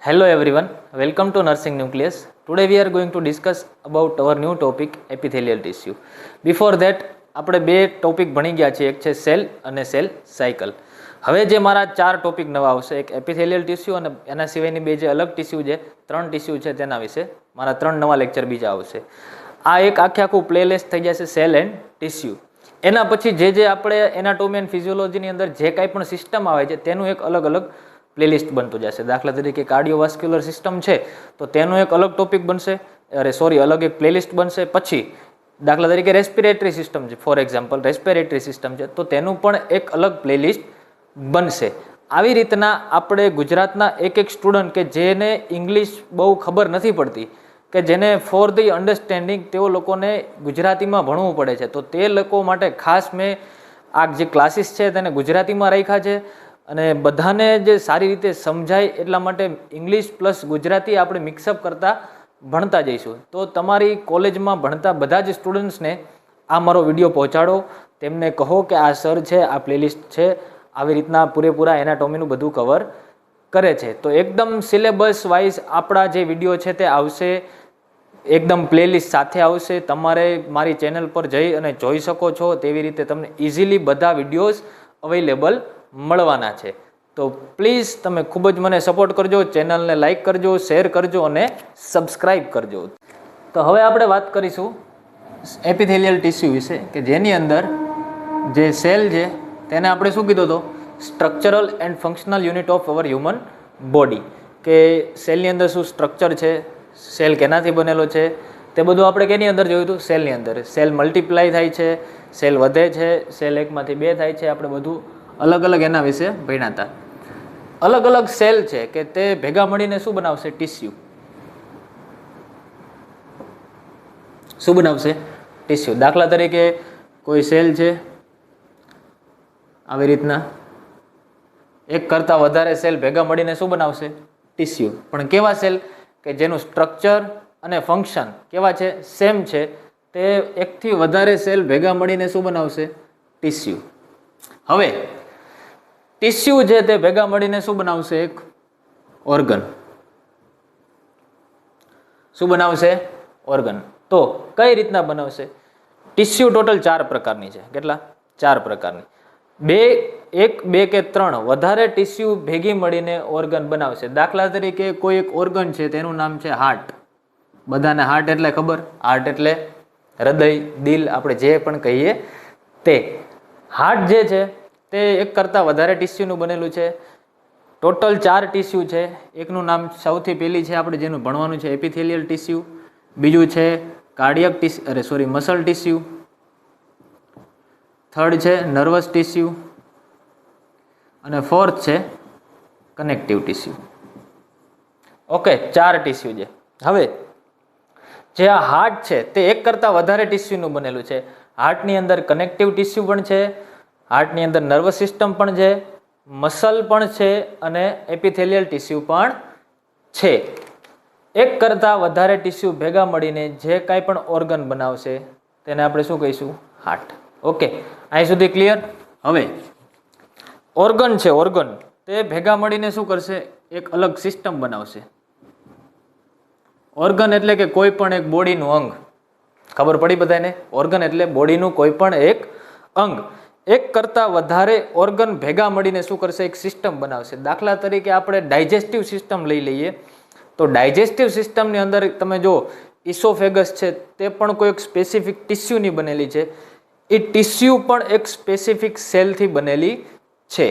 Hello everyone, welcome to Nursing Nucleus. Today we are going to discuss about our new topic epithelial tissue. Before that આપણે બે topic ભણી ગયા છે, એક છે સેલ અને સેલ સાયકલ. હવે જે મારા ચાર ટોપિક નવા આવશે, એક એપિથેલિયલ ટિશ્યુ અને એના સિવાયની બે જે અલગ ટિશ્યુ છે, ત્રણ ટિશ્યુ છે તેના વિશે મારા ત્રણ નવા લેક્ચર બીજા આવશે. આ એક આખું પ્લેલિસ્ટ થઈ જશે સેલ એન્ડ ટિશ્યુ. એના પછી જે આપણે એનાટોમી એન્ડ ફિઝિયોલોજીની અંદર જે કાંઈ પણ સિસ્ટમ આવે છે તેનું એક અલગ અલગ પ્લેલિસ્ટ બનતું જશે. દાખલા તરીકે કાર્ડિયોવાસ્ક્યુલર સિસ્ટમ છે તો તેનું એક અલગ ટોપિક બનશે, અલગ એક પ્લેલિસ્ટ બનશે. પછી દાખલા તરીકે રેસ્પિરેટરી સિસ્ટમ છે, ફોર એક્ઝામ્પલ રેસ્પિરેટરી સિસ્ટમ છે તો તેનું પણ એક અલગ પ્લેલિસ્ટ બનશે. આવી રીતના આપણે ગુજરાતના એક સ્ટુડન્ટ કે જેને ઇંગ્લિશ બહુ ખબર નથી પડતી, કે જેને ફોર ધી અન્ડરસ્ટેન્ડિંગ તેઓ લોકોને ગુજરાતીમાં ભણવું પડે છે, તો તે લોકો માટે ખાસ મેં આ જે ક્લાસીસ છે તેને ગુજરાતીમાં રાખ્યા છે. અને બધાને જે સારી રીતે સમજાય એટલા માટે ઇંગ્લિશ પ્લસ ગુજરાતી આપણે મિક્સઅપ કરતાં ભણતા જઈશું. તો તમારી કોલેજમાં ભણતા બધા જ સ્ટુડન્ટ્સને આ મારો વિડીયો પહોંચાડો, તેમને કહો કે આ સર છે, આ પ્લેલિસ્ટ છે, આવી રીતના પૂરેપૂરા એનાટોમીનું બધું કવર કરે છે. તો એકદમ સિલેબસ વાઇઝ આપણા જે વિડીયો છે તે આવશે, એકદમ પ્લેલિસ્ટ સાથે આવશે. તમારે મારી ચેનલ પર જઈ અને જોઈ શકો છો તેવી રીતે તમને ઇઝીલી બધા વિડીયોઝ અવેલેબલ મળવાના છે. તો પ્લીઝ તમે ખૂબ જ મને સપોર્ટ કરજો, ચેનલને લાઈક કરજો, શેર કરજો અને સબસ્ક્રાઈબ કરજો. તો હવે આપણે વાત કરીશું એપિથેલિયલ ટિશ્યુ વિશે, કે જેની અંદર જે સેલ છે તેને આપણે શું કીધું હતો, structural and functional unit of our human body. કે સેલની અંદર શું સ્ટ્રક્ચર છે, સેલ કેનાથી બનેલો છે, તે બધું આપણે કેની અંદર જોયું હતું, સેલની અંદર. સેલ મલ્ટીપ્લાય થાય છે, સેલ વધે છે, સેલ એકમાંથી બે થાય છે, આપણે બધું અલગ અલગ એના વિશે ભણ્યા હતા. અલગ અલગ સેલ છે કે તે ભેગા મળીને શું બનાવશે, ટિશ્યુ. શું બનાવશે, ટિશ્યુ. દાખલા તરીકે કોઈ સેલ છે આવી રીતના, એક કરતાં વધારે સેલ ભેગા મળીને શું બનાવશે, ટિશ્યુ. પણ કેવા સેલ કે જેનું સ્ટ્રક્ચર અને ફંક્શન કેવા છે, સેમ છે, તે એકથી વધારે સેલ ભેગા મળીને શું બનાવશે, ટિશ્યુ. હવે ટિશ્યુ છે તે ભેગા મળીને શું બનાવશે, એક ઓર્ગન. શું બનાવશે, ઓર્ગન. તો કઈ રીતના બનાવશે ટિશ્યુ? ટોટલ 4 પ્રકારની છે. કેટલા? 4 પ્રકારની. બે કે ત્રણ વધારે ટિશ્યુ ભેગી મળીને ઓર્ગન બનાવશે. દાખલા તરીકે કોઈ એક ઓર્ગન છે તેનું નામ છે હાર્ટ. બધાને હાર્ટ એટલે ખબર, હાર્ટ એટલે હૃદય, દિલ, આપણે જે પણ કહીએ તે. હાર્ટ જે છે તે એક કરતાં વધારે ટિશ્યુનું બનેલું છે. ટોટલ 4 ટિશ્યુ છે. એકનું નામ સૌથી પહેલી છે આપણે જેનું ભણવાનું છે, એપિથેલિયલ ટિશ્યુ. બીજું છે કાર્ડિયક મસલ ટિશ્યુ. થર્ડ છે નર્વસ ટિશ્યુ. અને ફોર્થ છે કનેક્ટિવ ટિશ્યુ. ઓકે, 4 ટિશ્યુ છે. હવે જે આ હાર્ટ છે તે એક કરતાં વધારે ટિશ્યુનું બનેલું છે. હાર્ટની અંદર કનેક્ટિવ ટિશ્યુ પણ છે, હાર્ટની અંદર નર્વસ સિસ્ટમ પણ છે, મસલ પણ છે અને એપિથેલિયલ ટિશ્યુ પણ છે. એક કરતાં વધારે ટિશ્યુ ભેગા મળીને જે કાંઈ પણ ઓર્ગન બનાવશે તેને આપણે શું કહીશું, હાર્ટ. ઓકે, અહીં સુધી ક્લિયર? હવે ઓર્ગન છે, ઓર્ગન તે ભેગા મળીને શું કરશે, એક અલગ સિસ્ટમ બનાવશે. ઓર્ગન એટલે કે કોઈ પણ એક બોડીનું અંગ. ખબર પડી બધાને? ઓર્ગન એટલે બોડીનું કોઈ પણ એક અંગ. એક કરતાં વધારે ઓર્ગન ભેગા મળીને શું કરશે, એક સિસ્ટમ બનાવશે. દાખલા તરીકે આપણે ડાયજેસ્ટિવ સિસ્ટમ લઈ લઈએ તો ડાયજેસ્ટિવ સિસ્ટમની અંદર તમે જો ઇસોફેગસ છે તે પણ કોઈ એક સ્પેસિફિક ટિશ્યુની બનેલી છે. એ ટિશ્યુ પણ એક સ્પેસિફિક સેલથી બનેલી છે.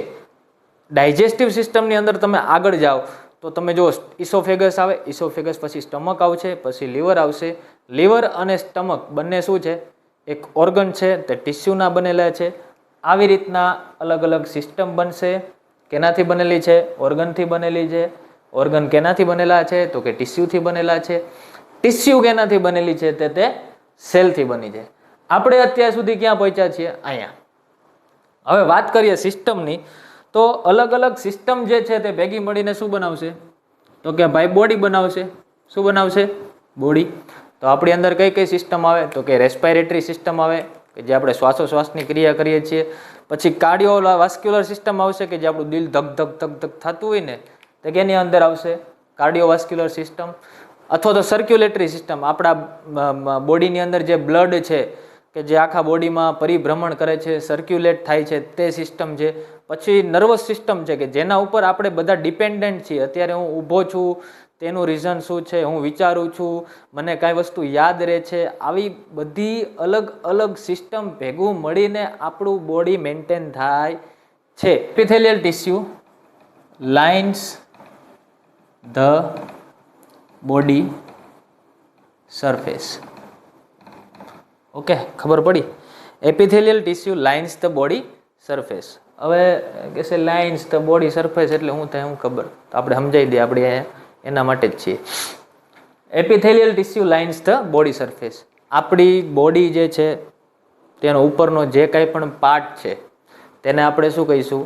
ડાયજેસ્ટિવ સિસ્ટમની અંદર તમે આગળ જાઓ તો તમે જો ઇસોફેગસ આવે, ઇસોફેગસ પછી સ્ટમક આવશે, પછી લીવર આવશે. લીવર અને સ્ટમક બંને શું છે, એક ઓર્ગન છે, તે ટિશ્યુના બનેલા છે. આવી રીતના અલગ અલગ સિસ્ટમ બનશે. કેનાથી બનેલી છે, ઓર્ગનથી બનેલી છે. ઓર્ગન કેનાથી બનેલા છે તો કે ટિશ્યુથી બનેલા છે. ટિશ્યુ કેનાથી બનેલી છે તે સેલથી બની છે. આપણે અત્યાર સુધી ક્યાં પહોંચ્યા છીએ, અહીંયા. હવે વાત કરીએ સિસ્ટમની, તો અલગ અલગ સિસ્ટમ જે છે તે ભેગી મળીને શું બનાવશે, તો કે ભાઈ બોડી બનાવશે. શું બનાવશે, બોડી. તો આપણી અંદર કઈ કઈ સિસ્ટમ આવે, તો કે રેસ્પિરેટરી સિસ્ટમ આવે કે જે આપણે શ્વાસોશ્વાસની ક્રિયા કરીએ છીએ. પછી કાર્ડિયોવાસ્ક્યુલર સિસ્ટમ આવશે કે જે આપણું દિલ ધક ધક ધક ધક થતું હોય ને તે કેની અંદર આવશે, કાર્ડિયોવાસ્ક્યુલર સિસ્ટમ અથવા તો સર્ક્યુલેટરી સિસ્ટમ, આપણા બોડીની અંદર જે બ્લડ છે કે જે આખા બોડીમાં પરિભ્રમણ કરે છે, સર્ક્યુલેટ થાય છે, તે સિસ્ટમ છે. પછી નર્વસ સિસ્ટમ છે કે જેના ઉપર આપણે બધા ડિપેન્ડન્ટ છીએ. અત્યારે હું ઊભો છું, તેનું રીઝન શું છે, હું વિચારું છું, મને કાંઈ વસ્તુ યાદ રહે છે, આવી બધી અલગ અલગ સિસ્ટમ ભેગું મળીને આપણું બોડી મેન્ટેન થાય છે. Epithelial tissue lines the body surface. Okay, ખબર પડી? Epithelial tissue lines the body surface. હવે કહેશે લાઇન્સ ધ બોડી સરફેસ એટલે શું થાય, શું ખબર? તો આપણે સમજાવી દઈએ, આપણે એના માટે જ છીએ. Epithelial tissue lines the body surface. આપણી બોડી જે છે તેનો ઉપરનો જે કાંઈ પણ પાર્ટ છે તેને આપણે શું કહીશું?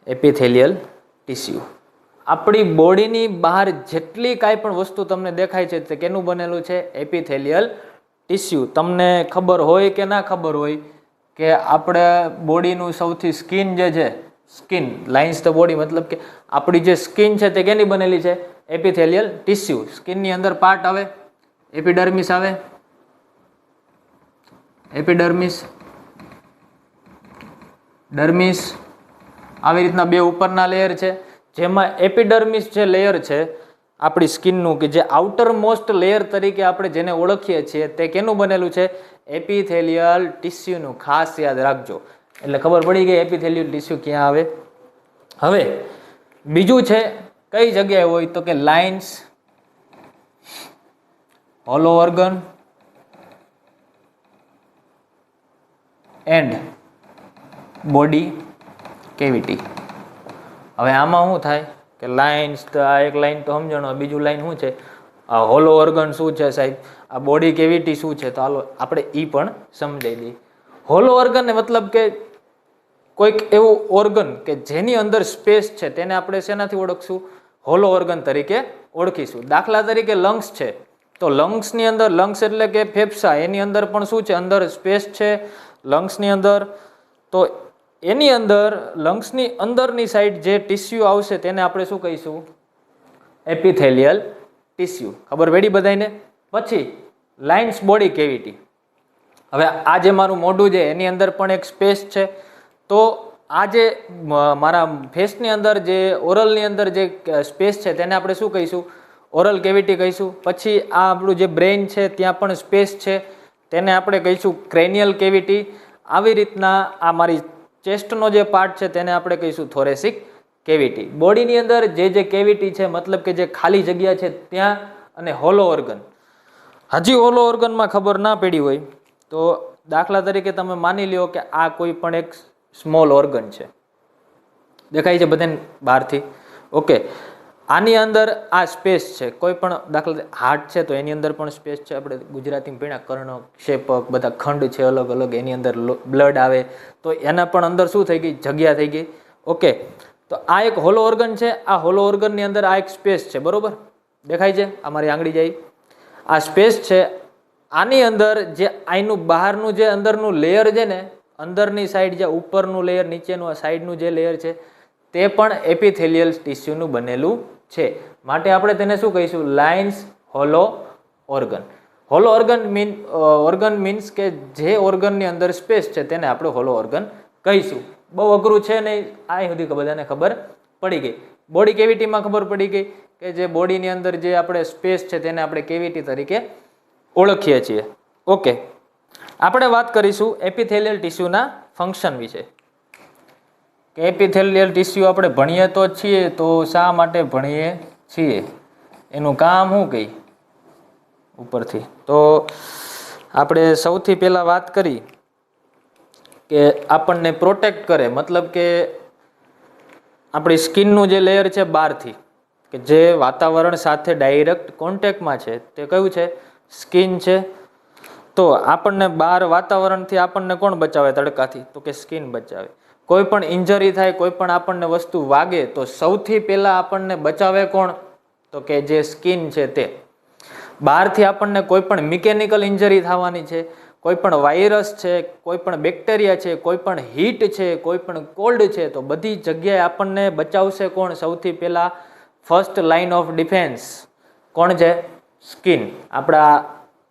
એપિથેલિયલ ટિશ્યુ. આપણી બોડીની બહાર જેટલી કાંઈ પણ વસ્તુ તમને દેખાય છે તે કેનું બનેલું છે? Epithelial tissue. તમને ખબર હોય કે ના ખબર હોય કે આપણે બોડીનું સૌથી સ્કિન જે છે, સ્કિન લાઇન્સ ધ બોડી મતલબ કે આપણી જે સ્કિન છે તે કેની બનેલી છે? Epithelial tissue. સ્કિનની અંદર પાર્ટ આવે, એપિડર્મિસ આવે, એપિડર્મિસ, ડર્મિસ, આવી રીતના બે ઉપરના લેયર છે. જેમાં એપિડર્મિસ જે લેયર છે આપણી સ્કિનનું, કે જે આઉટર મોસ્ટ લેયર તરીકે આપણે જેને ઓળખીએ છીએ, તે કેનું બનેલું છે? એપિથેલિયલ ટિશ્યુનું. ખાસ યાદ રાખજો. એટલે ખબર પડી ગઈ એપિથેલિયલ ટિશ્યુ ક્યાં આવે. હવે બીજું છે, કઈ જગ્યાએ હોય તો કે lines hollow organ and body cavity. હવે આમાં શું થાય કે લાઇન્સ, આ એક લાઇન તો સમજણો, બીજું લાઇન શું છે? આ હોલો ઓર્ગન શું છે સાહેબ, આ બોડી કેવિટી શું છે? તો હાલો આપણે એ પણ સમજાવી દઈએ. હોલો ઓર્ગન મતલબ કે કોઈક એવું ઓર્ગન કે જેની અંદર સ્પેસ છે તેને આપણે શેનાથી ઓળખશું? હોલો ઓર્ગન તરીકે ઓળખીશું. દાખલા તરીકે લંગ્સ છે, તો લંગ્સની અંદર, લંગ્સ એટલે કે ફેફસા, એની અંદર પણ શું છે? અંદર સ્પેસ છે લંગ્સની અંદર. તો એની અંદર લંગ્સની અંદરની સાઈડ જે ટિશ્યુ આવશે તેને આપણે શું કહીશું? એપિથેલિયલ ટિશ્યુ. ખબર પડી બધાને? પછી લાઇન્સ બોડી કેવિટી. હવે આ જે મારું મોઢું છે એની અંદર પણ એક સ્પેસ છે. તો આ જે મારા ફેસની અંદર જે ઓરલની અંદર જે સ્પેસ છે તેને આપણે શું કહીશું? ઓરલ કેવિટી કહીશું. પછી આ આપણું જે બ્રેઇન છે ત્યાં પણ સ્પેસ છે, તેને આપણે કહીશું ક્રેનિયલ કેવિટી. આવી રીતના આ મારી ચેસ્ટનો જે પાર્ટ છે તેને આપણે કહીશું થોરેસિક કેવિટી. બોડીની અંદર જે જે કેવિટી છે મતલબ કે જે ખાલી જગ્યા છે ત્યાં, અને હોલો ઓર્ગન. હજી હોલો ઓર્ગનમાં ખબર ના પડી હોય તો દાખલા તરીકે તમે માની લ્યો કે આ કોઈ પણ એક સ્મોલ ઓર્ગન છે, દેખાય છે બધાને બહારથી? ઓકે, આની અંદર આ સ્પેસ છે. કોઈ પણ દાખલા હાર્ટ છે તો એની અંદર પણ સ્પેસ છે. આપણે ગુજરાતીમાં ભણ્યા કર્ણ, ક્ષેપક, બધા ખંડ છે અલગ અલગ, એની અંદર બ્લડ આવે તો એના પણ અંદર શું થઈ ગઈ? જગ્યા થઈ ગઈ. ઓકે, તો આ એક હોલો ઓર્ગન છે. આ હોલો ઓર્ગનની અંદર આ એક સ્પેસ છે, બરોબર? દેખાય છે? આ મારી આંગળી જાય, આ સ્પેસ છે. આની અંદર જે આઈનું બહારનું જે અંદરનું લેયર છે ને, અંદરની સાઈડ જે ઉપરનું લેયર, નીચેનું આ સાઈડનું જે લેયર છે તે પણ એપિથેલિયલ ટિશ્યુનું બનેલું છે. માટે આપણે તેને શું કહીશું? Lines hollow organ. Hollow organ means કે જે ઓર્ગનની અંદર સ્પેસ છે તેને આપણે હોલો ઓર્ગન કહીશું. બહુ અઘરું છે નહીં, આ સુધી બધાને ખબર પડી ગઈ. બોડી કેવિટીમાં ખબર પડી ગઈ કે જે બોડીની અંદર જે આપણે સ્પેસ છે તેને આપણે કેવિટી તરીકે ઓળખીએ છીએ. ઓકે, આપણે વાત કરીશું એપિથેલિયલ ટિશ્યુના ફંક્શન વિશે. કે એપિથેલિયલ ટિશ્યુ આપણે ભણીએ તો છીએ, તો શા માટે ભણીએ છીએ? એનું કામ શું કઈ ઉપરથી? તો આપણે સૌથી પહેલાં વાત કરી કે આપણને પ્રોટેક્ટ કરે, મતલબ કે આપણી સ્કિનનું જે લેયર છે બહારથી, કે જે વાતાવરણ સાથે ડાયરેક્ટ કોન્ટેક્ટમાં છે, તે કયું છે? સ્કિન છે. તો આપણને બહાર વાતાવરણથી આપણને કોણ બચાવે? તડકાથી, તો કે સ્કિન બચાવે. કોઈ પણ ઇન્જરી થાય, કોઈ પણ આપણને વસ્તુ વાગે તો સૌથી પહેલાં આપણને બચાવે કોણ? તો કે જે સ્કિન છે તે. બહારથી આપણને કોઈ પણ મિકેનિકલ ઇન્જરી થવાની છે, કોઈ પણ વાયરસ છે, કોઈ પણ બેક્ટેરિયા છે, કોઈ પણ હીટ છે, કોઈ પણ કોલ્ડ છે, તો બધી જગ્યાએ આપણને બચાવશે કોણ? સૌથી પહેલાં ફર્સ્ટ લાઇન ઓફ ડિફેન્સ કોણ છે? સ્કિન. આપણા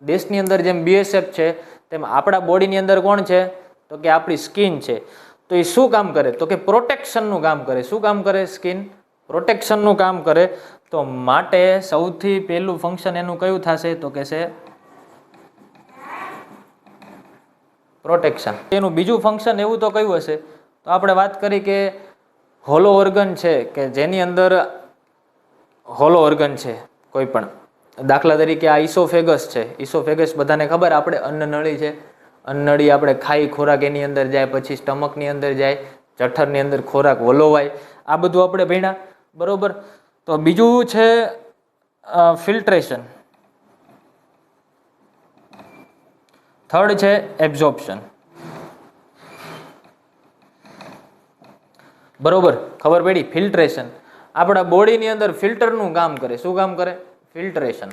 દેશની અંદર જેમ BSF છે તેમ આપણા બોડીની અંદર કોણ છે? તો કે આપણી સ્કિન છે. તો એ શું કામ કરે? તો કે પ્રોટેક્શનનું કામ કરે. શું કામ કરે? સ્કિન પ્રોટેક્શનનું કામ કરે. તો માટે સૌથી પહેલું ફંક્શન એનું કયું થશે? તો કે છે પ્રોટેક્શન. એનું બીજું ફંક્શન એવું તો કયું હશે? તો આપણે વાત કરી કે હોલો ઓર્ગન છે કે જેની અંદર હોલો ઓર્ગન છે કોઈ પણ, દાખલા તરીકે આ ઇસોફેગસ છે. ઇસોફેગસ બધાને ખબર, આપણે અન્નનળી છે. અન્નનળી આપણે ખાઈ ખોરાક એની અંદર જાય, પછી સ્ટમકની અંદર જાય, જઠરની અંદર ખોરાક વલોવાય. આ બધું આપણે ભણ્યા, બરોબર. તો બીજું છે ફિલ્ટ્રેશન. થર્ડ છે એબ્ઝોર્પ્શન. બરોબર, ખબર પડી? ફિલ્ટ્રેશન આપણા બોડીની અંદર ફિલ્ટરનું કામ કરે. શું કામ કરે? ફિલ્ટ્રેશન.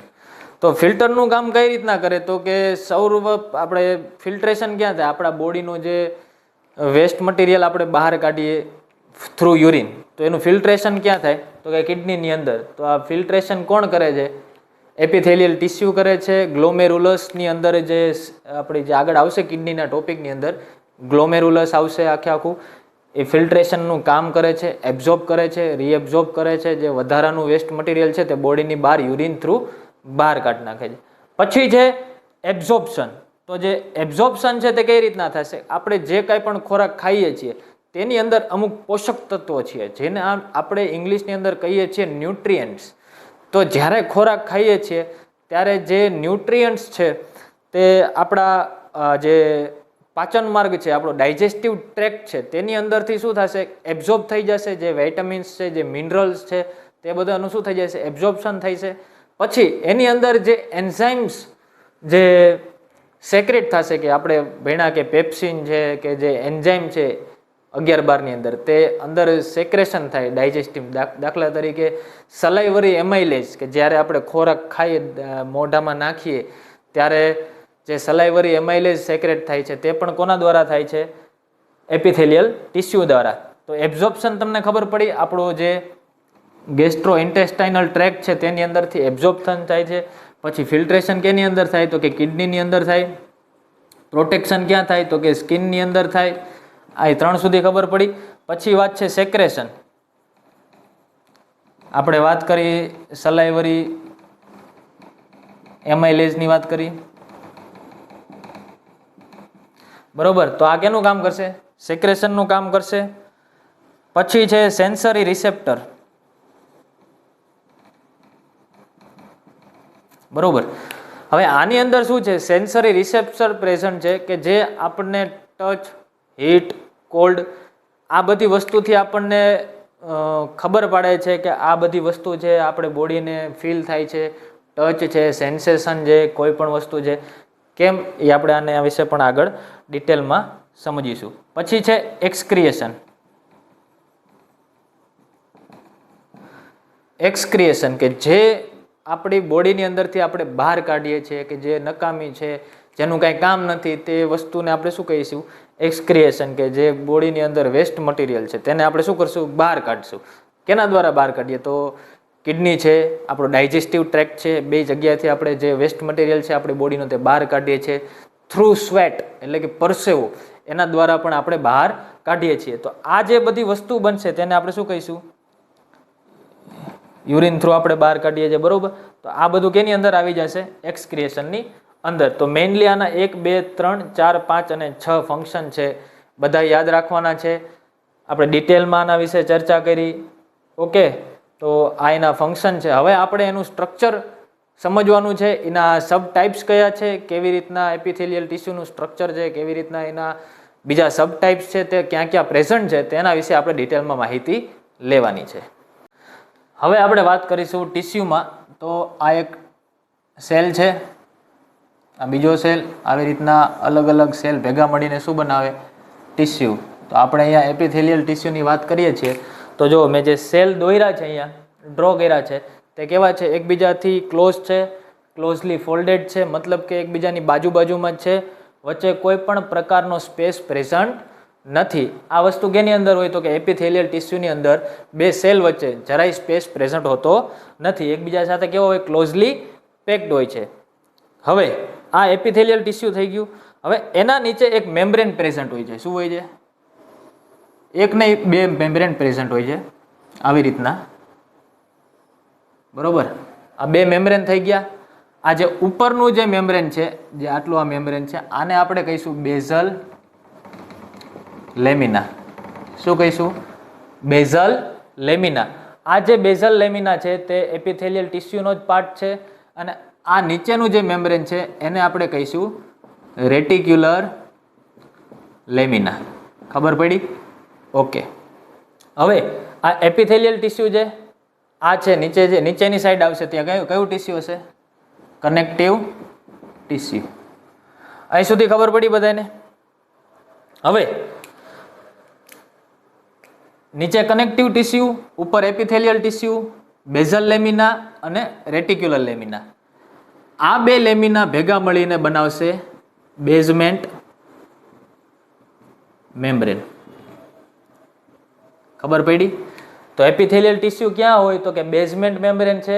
તો ફિલ્ટરનું કામ કઈ રીતના કરે? તો કે સૌપ્રથમ આપણે ફિલ્ટ્રેશન ક્યાં થાય? આપણા બોડીનું જે વેસ્ટ મટીરિયલ આપણે બહાર કાઢીએ થ્રુ યુરિન, તો એનું ફિલ્ટ્રેશન ક્યાં થાય? તો કે કિડનીની અંદર. તો આ ફિલ્ટ્રેશન કોણ કરે છે? એપિથેલિયલ ટિશ્યુ કરે છે. ગ્લોમેરુલસની અંદર જે આપણી જે આગળ આવશે કિડનીના ટોપિકની અંદર ગ્લોમેરુલસ આવશે આખું. એ ફિલ્ટ્રેશનનું કામ કરે છે, એબ્ઝોર્બ કરે છે, રીએબ્ઝોર્બ કરે છે. જે વધારાનું વેસ્ટ મટીરિયલ છે તે બોડીની બહાર યુરિન થ્રુ બહાર કાઢી નાખે છે. પછી છે એબ્ઝોર્પ્શન. તો જે એબ્ઝોર્પ્શન છે તે કઈ રીતના થશે? આપણે જે કાંઈ પણ ખોરાક ખાઈએ છીએ તેની અંદર અમુક પોષક તત્વો છે જેને આપણે ઇંગ્લિશની અંદર કહીએ છીએ ન્યુટ્રિયન્ટ્સ. તો જ્યારે ખોરાક ખાઈએ છીએ ત્યારે જે ન્યુટ્રિયન્ટ્સ છે તે આપણા જે પાચન માર્ગ છે, આપણો ડાયજેસ્ટિવ ટ્રેક્ટ છે, તેની અંદરથી શું થશે? એબ્ઝોર્બ થઈ જશે. જે વિટામિન્સ છે, જે મિનરલ્સ છે, તે બધાનું શું થઈ જશે? એબ્ઝોર્પ્શન થઈ છે. પછી એની અંદર જે એન્ઝાઇમ્સ જે સેક્રેટ થશે, કે આપણે ભણ્યા કે પેપ્સિન છે કે જે એન્ઝાઇમ છે 11-12 અંદર, તે અંદર સેક્રેશન થાય ડાયજેસ્ટિવ. દાખલા તરીકે સલાઇવરી એમાઇલેજ, કે જ્યારે આપણે ખોરાક ખાઈએ મોઢામાં નાખીએ ત્યારે જે સલાઇવરી એમાઇલેજ સેક્રેટ થાય છે તે પણ કોના દ્વારા થાય છે? એપિથેલિયલ ટિશ્યુ દ્વારા. તો એબ્ઝોર્પ્શન તમને ખબર પડી, આપણો જે ગેસ્ટ્રો ઇન્ટેસ્ટાઇનલ ટ્રેક્ટ છે તેની અંદરથી એબ્ઝોર્પ્શન થાય છે. પછી ફિલ્ટ્રેશન કેની અંદર થાય? તો કે કિડનીની અંદર થાય. પ્રોટેક્શન ક્યાં થાય? તો કે સ્કિનની અંદર થાય. આ 3 સુધી ખબર પડી. પછી વાત છે સેક્રેશન. આપણે વાત કરી સલાઇવરી એમાઇલેજની વાત કરી, બરોબર. તો આ કેનું કામ કરશે? સેક્રેશનનું કામ કરશે. પછી છે સેન્સરી રિસેપ્ટર. બરોબર. હવે આની અંદર શું છે? સેન્સરી રિસેપ્ટર પ્રેઝન્ટ છે કે જે આપણને ટચ, હીટ, કોલ્ડ આ બધી વસ્તુથી આપણને ખબર પાડે છે કે આ બધી વસ્તુ છે આપણે બોડીને ફીલ થાય છે. ટચ છે, સેન્સેશન છે, કોઈ પણ વસ્તુ છે કેમ, એ આપણે આને આ વિશે પણ આગળ ડિટેલમાં સમજીશું. પછી છે એક્સક્રિએશન. એક્સક્રિએશન કે જે આપણી બોડીની અંદરથી આપણે બહાર કાઢીએ છીએ, કે જે નકામી છે, જેનું કાંઈ કામ નથી, તે વસ્તુને આપણે શું કહીશું? એક્સક્રિએશન. કે જે બોડીની અંદર વેસ્ટ મટીરિયલ છે તેને આપણે શું કરશું? બહાર કાઢશું. કેના દ્વારા બહાર કાઢીએ? તો કિડની છે, આપણો ડાયજેસ્ટિવ ટ્રેક્ટ છે, બે જગ્યાએથી આપણે જે વેસ્ટ મટીરિયલ છે આપણી બોડીનો તે બહાર કાઢીએ છીએ. થ્રુ સ્વેટ એટલે કે પરસેવો, એના દ્વારા પણ આપણે બહાર કાઢીએ છીએ. તો આ જે બધી વસ્તુ બનશે તેને આપણે શું કહીશું? યુરિન થ્રુ આપણે બહાર કાઢીએ છીએ, બરોબર. તો આ બધું કેની અંદર આવી જશે? એક્સક્રિએશનની અંદર. તો મેઇનલી આના 1, 2, 3, 4, 5 અને 6 ફંક્શન છે, બધા યાદ રાખવાના છે. આપણે ડિટેલમાં આના વિશે ચર્ચા કરી. ઓકે, તો આ એના ફંક્શન છે. હવે આપણે એનું સ્ટ્રક્ચર સમજવાનું છે. એના સબ ટાઈપ્સ કયા છે, કેવી રીતના એપિથેલિયલ ટિશ્યુનું સ્ટ્રક્ચર છે, કેવી રીતના એના બીજા સબ ટાઈપ્સ છે, તે ક્યાં ક્યાં પ્રેઝન્ટ છે, તેના વિશે આપણે ડિટેલમાં માહિતી લેવાની છે. હવે આપણે વાત કરીશું ટિશ્યુમાં. તો આ એક સેલ છે, આ બીજો સેલ. આવી રીતના અલગ અલગ સેલ ભેગા મળીને શું બનાવે? ટિશ્યુ. તો આપણે અહીંયા એપિથેલિયલ ટિશ્યુની વાત કરીએ છીએ તો જો મેં જે સેલ દોર્યા છે, અહીંયા ડ્રો કર્યા છે, તે કેવા છે? એકબીજાથી ક્લોઝ છે, ક્લોઝલી ફોલ્ડેડ છે, મતલબ કે એકબીજાની બાજુમાં જ છે. વચ્ચે કોઈ પણ પ્રકારનો સ્પેસ પ્રેઝન્ટ નથી. આ વસ્તુ કેની અંદર હોય તો કે એપિથેલિયલ ટિશ્યુની અંદર બે સેલ વચ્ચે જરાય સ્પેસ પ્રેઝન્ટ હોતો નથી, એકબીજા સાથે કેવો હોય, ક્લોઝલી પેક્ડ હોય છે. હવે આ એપિથેલિયલ ટિશ્યુ થઈ ગયું. હવે એના નીચે એક મેમ્બ્રેન પ્રેઝન્ટ હોય છે. શું હોય છે? એક નહીં, બે મેમ્બ્રેન પ્રેઝન્ટ હોય છે આવી રીતના, બરોબર. આ બે મેમ્બ્રેન થઈ ગયા. આ જે ઉપરનું જે મેમ્બ્રેન છે, જે આટલું આ મેમ્બ્રેન છે, આને આપણે કહીશું બેઝલ લેમિના. શું કહીશું? Basal lamina. આ જે બેઝલ લેમિના છે તે એપિથેલિયલ ટિશ્યુનો જ પાર્ટ છે, અને આ નીચેનું જે મેમ્બ્રેન છે એને આપણે કહીશું રેટિક્યુલર લેમિના. ખબર પડી? ઓકે. હવે આ એપિથેલિયલ ટિશ્યુ છે, આ છે નીચે, જે નીચેની સાઈડ આવશે ત્યાં કયું ટિશ્યુ હશે? Connective tissue. અહીં સુધી ખબર પડી બધાને? હવે નીચે કનેક્ટિવ ટિશ્યુ, ઉપર એપિથેલિયલ ટિશ્યુ, બેઝલ લેમિના અને રેટિક્યુલર લેમિના. આ બે લેમિના ભેગા મળીને બનાવશે બેઝમેન્ટ મેમ્બ્રેન. ખબર પડી? તો એપિથેલિયલ ટિશ્યુ ક્યાં હોય તો કે બેઝમેન્ટ મેમ્બ્રેન છે,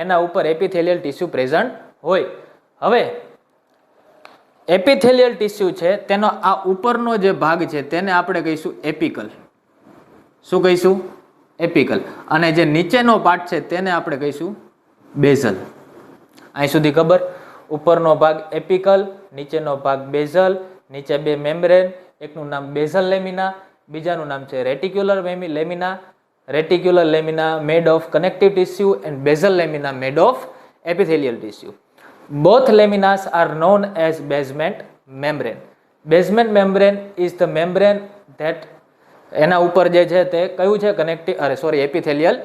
એના ઉપર એપિથેલિયલ ટિશ્યુ પ્રેઝન્ટ હોય. હવે એપિથેલિયલ ટિશ્યુ છે તેનો આ ઉપરનો જે ભાગ છે તેને આપણે કહીશું એપિકલ. શું કહીશું? એપિકલ. અને જે નીચેનો પાર્ટ છે તેને આપણે કહીશું બેઝલ. અહીં સુધી ખબર? ઉપરનો ભાગ એપિકલ, નીચેનો ભાગ બેઝલ, નીચે બે મેમ્બ્રેન, એકનું નામ બેઝલ લેમિના, બીજાનું નામ છે reticular lamina. Reticular lamina made of connective tissue and basal lamina made of epithelial tissue. Both laminas are known as basement membrane. Basement membrane is the membrane that એના ઉપર જે છે તે કયું છે? Epithelial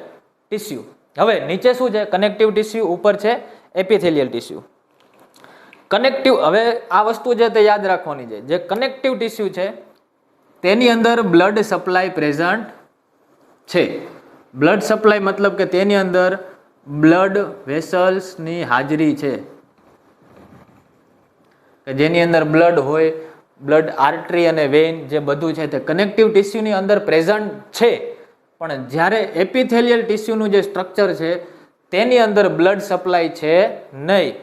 tissue. હવે નીચે શું છે? કનેક્ટિવ ટિશ્યુ, ઉપર છે એપિથેલિયલ ટિશ્યુ. કનેક્ટિવ, હવે આ વસ્તુ છે તે યાદ રાખવાની છે. જે કનેક્ટિવ ટિશ્યુ છે તેની અંદર બ્લડ સપ્લાય પ્રેઝન્ટ છે. બ્લડ સપ્લાય મતલબ કે તેની અંદર બ્લડ વેસલ્સની હાજરી છે, કે જેની અંદર બ્લડ હોય, બ્લડ આર્ટરી અને વેઇન જે બધું છે તે કનેક્ટિવ ટિશ્યુની અંદર પ્રેઝન્ટ છે. પણ જ્યારે એપિથેલિયલ ટિશ્યુનું જે સ્ટ્રક્ચર છે તેની અંદર બ્લડ સપ્લાય છે નહીં.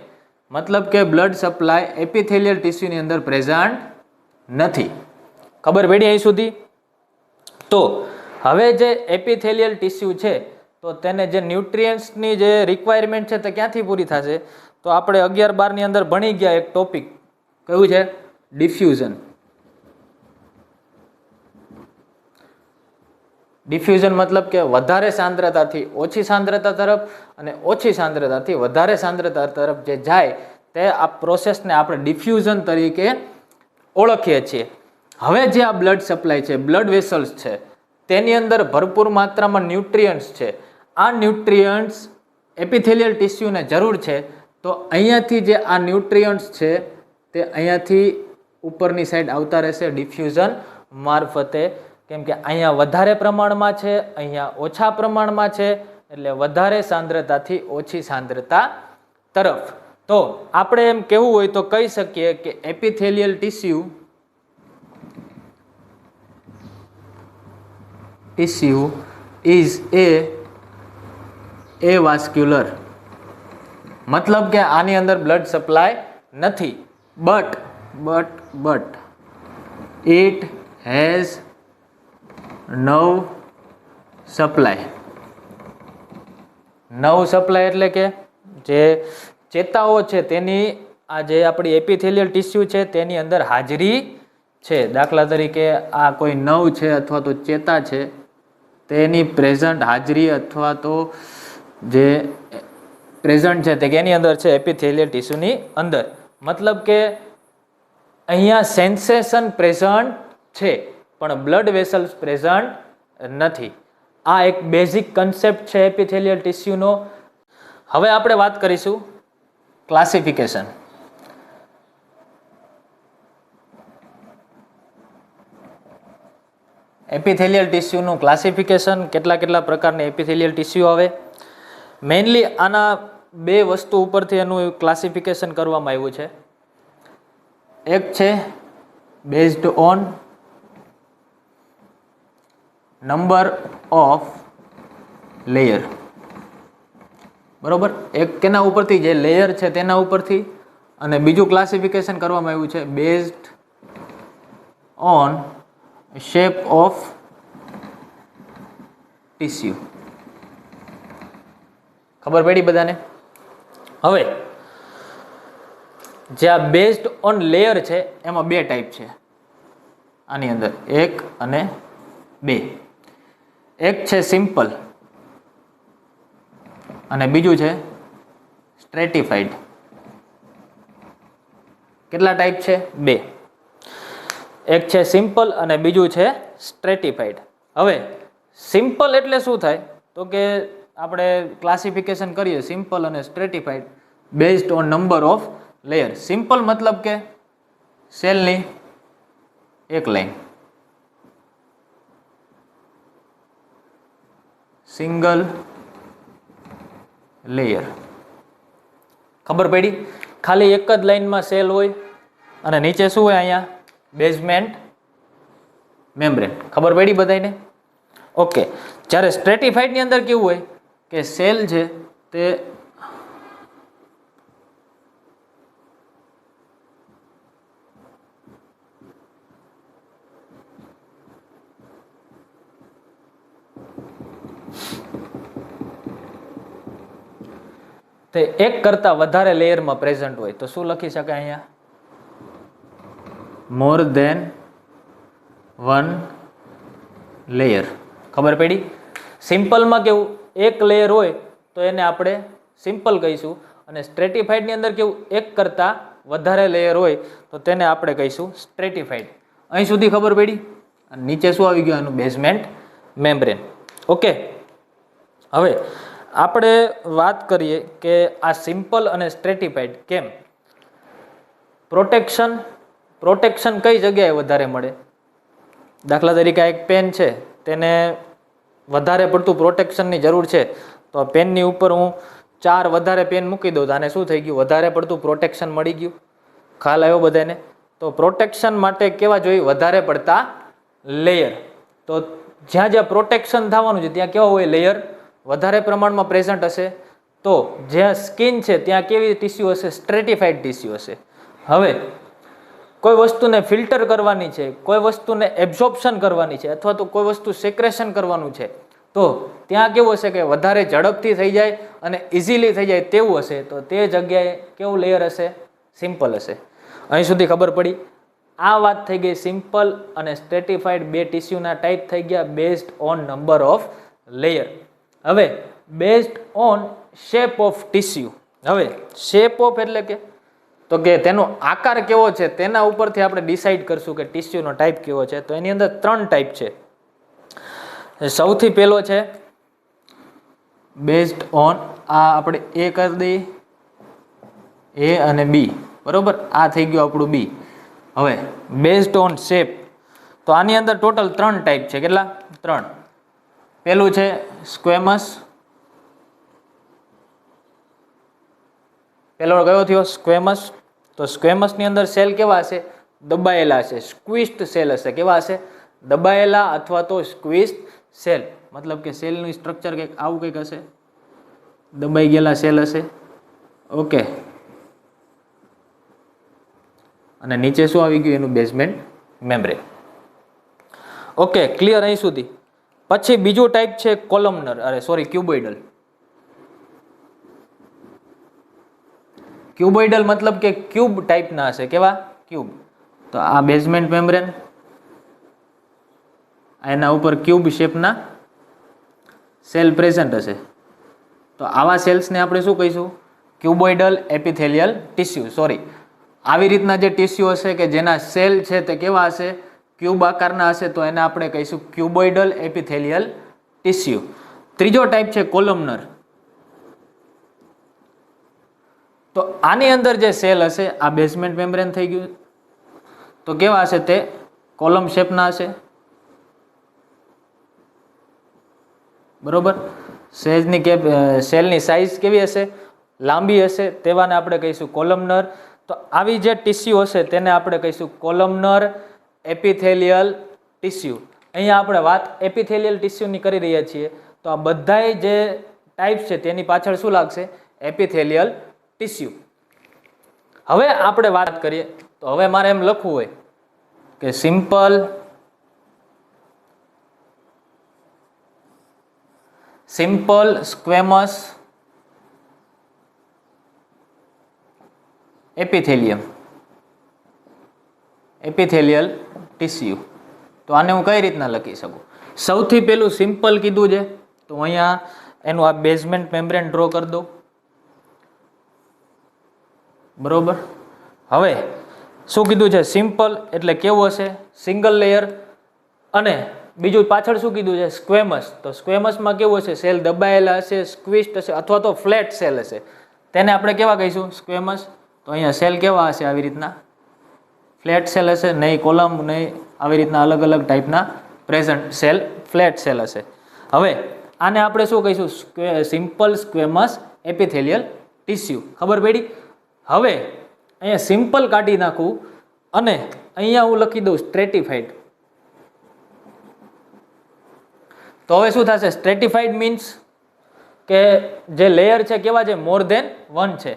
મતલબ કે બ્લડ સપ્લાય એપિથેલિયલ ટિશ્યુની અંદર પ્રેઝન્ટ નથી. ખબર પડી અહીં સુધી? તો હવે જે એપિથેલિયલ ટિશ્યુ છે તો તેને જે ન્યુટ્રિયન્ટ્સની જે રિક્વાયરમેન્ટ છે તે ક્યાંથી પૂરી થશે? તો આપણે 11-12 ની અંદર ભણી ગયા એક ટોપિક, કયું છે? ડિફ્યુઝન. ડિફ્યુઝન મતલબ કે વધારે સાંદ્રતાથી ઓછી સાંદ્રતા તરફ અને ઓછી સાંદ્રતાથી વધારે સાંદ્રતા તરફ જે જાય તે આ પ્રોસેસને આપણે ડિફ્યુઝન તરીકે ઓળખીએ છીએ. હવે જે આ બ્લડ સપ્લાય છે, બ્લડ વેસલ્સ છે, તેની અંદર ભરપૂર માત્રામાં ન્યુટ્રિયન્ટ્સ છે. આ ન્યુટ્રિયન્ટ્સ એપિથેલિયલ ટિશ્યુને જરૂર છે. તો અહીંયાથી જે આ ન્યુટ્રિયન્ટ્સ છે તે અહીંયાથી ઉપરની સાઈડ આવતા રહેશે ડિફ્યુઝન મારફતે. કેમ કે અહીંયા વધારે પ્રમાણમાં છે, અહીંયા ઓછા પ્રમાણમાં છે, એટલે વધારે સાંદ્રતાથી ઓછી સાંદ્રતા તરફ. તો આપણે એમ કહેવું હોય તો કહી શકીએ કે એપિથેલિયલ ટિશ્યુ is avascular. મતલબ કે આની અંદર બ્લડ સપ્લાય નથી, but it has nerve supply. Nerve supply એટલે કે જે ચેતાઓ છે તેની આ જે આપણી એપિથેલિયલ ટિશ્યુ છે તેની અંદર હાજરી છે. દાખલા તરીકે આ કોઈ નર્વ છે અથવા તો ચેતા છે તેની પ્રેઝન્ટ હાજરી અથવા તો જે પ્રેઝન્ટ છે તે કેની અંદર છે? એપિથેલિયલ ટિશ્યુની અંદર. મતલબ કે અહીંયા સેન્સેશન પ્રેઝન્ટ છે પણ બ્લડ વેસલ્સ પ્રેઝન્ટ નથી. આ એક બેઝિક કન્સેપ્ટ છે એપિથેલિયલ ટિશ્યુનો. હવે આપણે વાત કરીશું ક્લાસિફિકેશન. એપિથેલિયલ ટિશ્યુનું ક્લાસિફિકેશન, કેટલા પ્રકારની એપિથેલિયલ ટિશ્યુ આવે. મેઇનલી આના બે વસ્તુ ઉપરથી એનું ક્લાસિફિકેશન કરવામાં આવ્યું છે. એક છે based on number of layer. બરોબર, એક કેના ઉપરથી જે લેયર છે તેના ઉપરથી, અને બીજું ક્લાસિફિકેશન કરવામાં આવ્યું છે based on shape of tissue. ખબર પડી બધાને? હવે જે આ બેઝડ ઓન લેયર છે એમાં બે ટાઈપ છે આની અંદર, એક અને બે. એક છે સિમ્પલ અને બીજું છે સ્ટ્રેટિફાઈડ. કેટલા ટાઈપ છે? બે. એક છે સિમ્પલ અને બીજું છે સ્ટ્રેટિફાઈડ. હવે સિમ્પલ એટલે શું થાય તો કે આપણે ક્લાસિફિકેશન કરીએ સિમ્પલ અને stratified based on number of layer. Simple મતલબ કે સેલની એક લાઈન, સિંગલ લેયર. ખબર પડી? ખાલી એક જ લાઈનમાં સેલ હોય અને નીચે શું હોય? અહીંયા બેઝમેન્ટ મેમ્બ્રેન. ખબર પડી બધાને? ઓકે. જ્યારે સ્ટ્રેટિફાઈડની અંદર કેવું હોય કે સેલ છે તે એક કરતા વધારે લેયરમાં પ્રેઝન્ટ હોય. તો શું લખી શકાય અહીંયા? More than one layer. ખબર પડી? સિમ્પલમાં કેવું એક લેયર હોય તો એને આપણે સિમ્પલ કહીશું, અને સ્ટ્રેટિફાઈડની અંદર કેવું એક કરતા વધારે લેયર હોય તો તેને આપણે કહીશું સ્ટ્રેટિફાઈડ. અહીં સુધી ખબર પડી? નીચે શું આવી ગયું? આનું બેઝમેન્ટ મેમ્બ્રેન. ઓકે. હવે આપણે વાત કરીએ કે આ સિમ્પલ અને સ્ટ્રેટિફાઈડ કેમ? પ્રોટેક્શન કઈ જગ્યાએ વધારે મળે? દાખલા તરીકે એક પેન છે, તેને વધારે પડતું પ્રોટેક્શનની જરૂર છે, તો પેનની ઉપર હું 4 વધારે પેન મૂકી દઉં તો આને શું થઈ ગયું? વધારે પડતું પ્રોટેક્શન મળી ગયું. ખ્યાલ આવ્યો બધાને? તો પ્રોટેક્શન માટે કેવા જોઈએ? વધારે પડતા લેયર. તો જ્યાં જ્યાં પ્રોટેક્શન થવાનું છે ત્યાં કેવા હોય? લેયર વધારે પ્રમાણમાં પ્રેઝન્ટ હશે. તો જ્યાં સ્કિન છે ત્યાં કેવી ટીસ્યુ હશે? સ્ટ્રેટિફાઈડ ટીસ્યુ હશે. હવે કોઈ વસ્તુને ફિલ્ટર કરવાની છે, કોઈ વસ્તુને એબ્ઝોર્પ્શન કરવાની છે, અથવા તો કોઈ વસ્તુ સેક્રેશન કરવાનું છે, તો ત્યાં કેવું હશે કે વધારે ઝડપથી થઈ જાય અને ઇઝીલી થઈ જાય તેવું હશે. તો તે જગ્યાએ કેવું લેયર હશે? સિમ્પલ હશે. અહીં સુધી ખબર પડી? આ વાત થઈ ગઈ સિમ્પલ અને સ્ટ્રેટિફાઈડ બે ટીસ્યુના ટાઈપ થઈ ગયા based on number of layer. હવે based on shape of tissue. હવે શેપ ઓફ એટલે કે તો કે તેનો આકાર કેવો છે તેના ઉપરથી આપણે ડિસાઈડ કરશું કે ટીસ્યુનો ટાઈપ કેવો છે. તો એની અંદર 3 ટાઈપ છે. સૌથી પહેલો છે બેઝડ ઓન, આ આપણે એ કરી દઈએ, એ અને બી. બરોબર, આ થઈ ગયું આપણું બી. હવે બેઝડ ઓન શેપ, તો આની અંદર ટોટલ 3 ટાઈપ છે. કેટલા? 3. પેલું છે સ્ક્વેમસ. પેલો કયો થયો? સ્ક્વેમસ. તો સ્ક્વેમસની અંદર સેલ કેવા હશે? દબાયેલા હશે, સ્ક્વિસ્ડ સેલ હશે. કેવા હશે? દબાયેલા અથવા તો સ્ક્વિસ્ડ સેલ. મતલબ કે સેલનું સ્ટ્રક્ચર કંઈક આવું કંઈક હશે, દબાઈ ગયેલા સેલ હશે. ઓકે. અને નીચે શું આવી ગયું? એનું બેઝમેન્ટ મેમ્બ્રેન. ઓકે, ક્લિયર અહીં સુધી? પછી બીજું ટાઈપ છે કોલમનર, ક્યુબોઇડલ. ક્યુબોઇડલ મતલબ કે ક્યુબ ટાઈપના હશે. કેવા? ક્યુબ. તો આ બેઝમેન્ટ મેમ્બ્રેન, એના ઉપર ક્યુબ શેપના સેલ પ્રેઝન્ટ હશે. તો આવા સેલ્સને આપણે શું કહીશું? ક્યુબોઇડલ એપિથેલિયલ ટીસ્યુ. આવી રીતના જે ટીસ્યુ હશે કે જેના સેલ છે તે કેવા હશે? ક્યુબ આકારના હશે, તો એને આપણે કહીશું ક્યુબોઇડલ એપિથેલિયલ ટીસ્યુ. ત્રીજો ટાઈપ છે કોલમનર. તો આની અંદર જે સેલ હશે, આ બેઝમેન્ટ મેમ્બ્રેન થઈ ગયું, તો કેવા હશે? તે કોલમ શેપના હશે. બરોબર. સેલની સાઇઝ કેવી હશે? લાંબી હશે. તેવાને આપણે કહીશું કોલમનર. તો આવી જે ટીસ્યુ હશે તેને આપણે કહીશું કોલમનર એપિથેલિયલ ટીસ્યુ. અહીંયા આપણે વાત એપિથેલિયલ ટિશ્યુની કરી રહ્યા છીએ, તો આ બધાય જે ટાઈપ્સ છે તેની પાછળ શું લાગશે? એપિથેલિયલ ટિશ્યુ. હવે આપણે વાત કરીએ તો હવે મારે એમ લખવું હોય કે સિમ્પલ સ્ક્વેમસ એપિથેલિયલ ટિશ્યુ. તો આને હું કઈ રીતના લખી શકું? સૌથી પહેલું સિમ્પલ કીધું છે, તો અહીંયા એનું આ બેઝમેન્ટ મેમ્બ્રેન ડ્રો કરી દો. બરોબર. હવે શું કીધું છે? સિમ્પલ એટલે કેવું હશે? Single layer. અને બીજું પાછળ શું કીધું છે? સ્ક્વેમસ. તો સ્ક્વેમસમાં કેવું હશે? સેલ દબાયેલા હશે, સ્ક્વિસ્ડ હશે, અથવા તો ફ્લેટ સેલ હશે. તેને આપણે કેવા કહીશું? સ્ક્વેમસ. તો અહીંયા સેલ કેવા હશે? આવી રીતના ફ્લેટ સેલ હશે, નહીં કોલમ, નહીં આવી રીતના અલગ અલગ ટાઈપના પ્રેઝન્ટ સેલ, ફ્લેટ સેલ હશે. હવે આને આપણે શું કહીશું? Simple squamous epithelial tissue. ખબર પડી? હવે અહીંયા સિમ્પલ કાઢી નાખું અને અહીંયા હું લખી દઉં સ્ટ્રેટિફાઈડ. તો હવે શું થશે? સ્ટ્રેટિફાઈડ મીન્સ કે જે લેયર છે કેવા છે? મોર ધેન વન છે.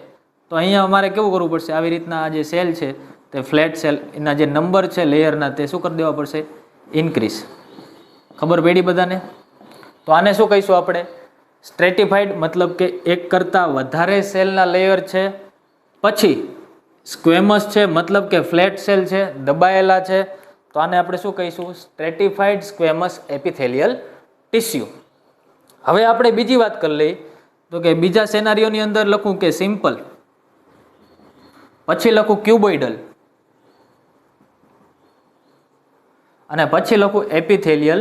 તો અહીંયા અમારે કેવું કરવું પડશે? આવી રીતના આ જે સેલ છે તે ફ્લેટ સેલ, એના જે નંબર છે લેયરના તે શું કરી દેવા પડશે? ઇન્ક્રીઝ. ખબર પડી બધાને? તો આને શું કહીશું આપણે? સ્ટ્રેટિફાઈડ મતલબ કે એક કરતાં વધારે સેલના લેયર છે. પછી સ્ક્વેમસ છે મતલબ કે ફ્લેટ સેલ છે, દબાયેલા છે. તો આને આપણે શું કહીશું? સ્ટ્રેટિફાઈડ સ્ક્વેમસ એપિથેલિયલ ટિશ્યુ. હવે આપણે બીજી વાત કરી લઈએ, તો કે બીજા સેનારીઓની અંદર લખું કે સિમ્પલ, પછી લખું ક્યુબોઇડલ, અને પછી લખું એપિથેલિયલ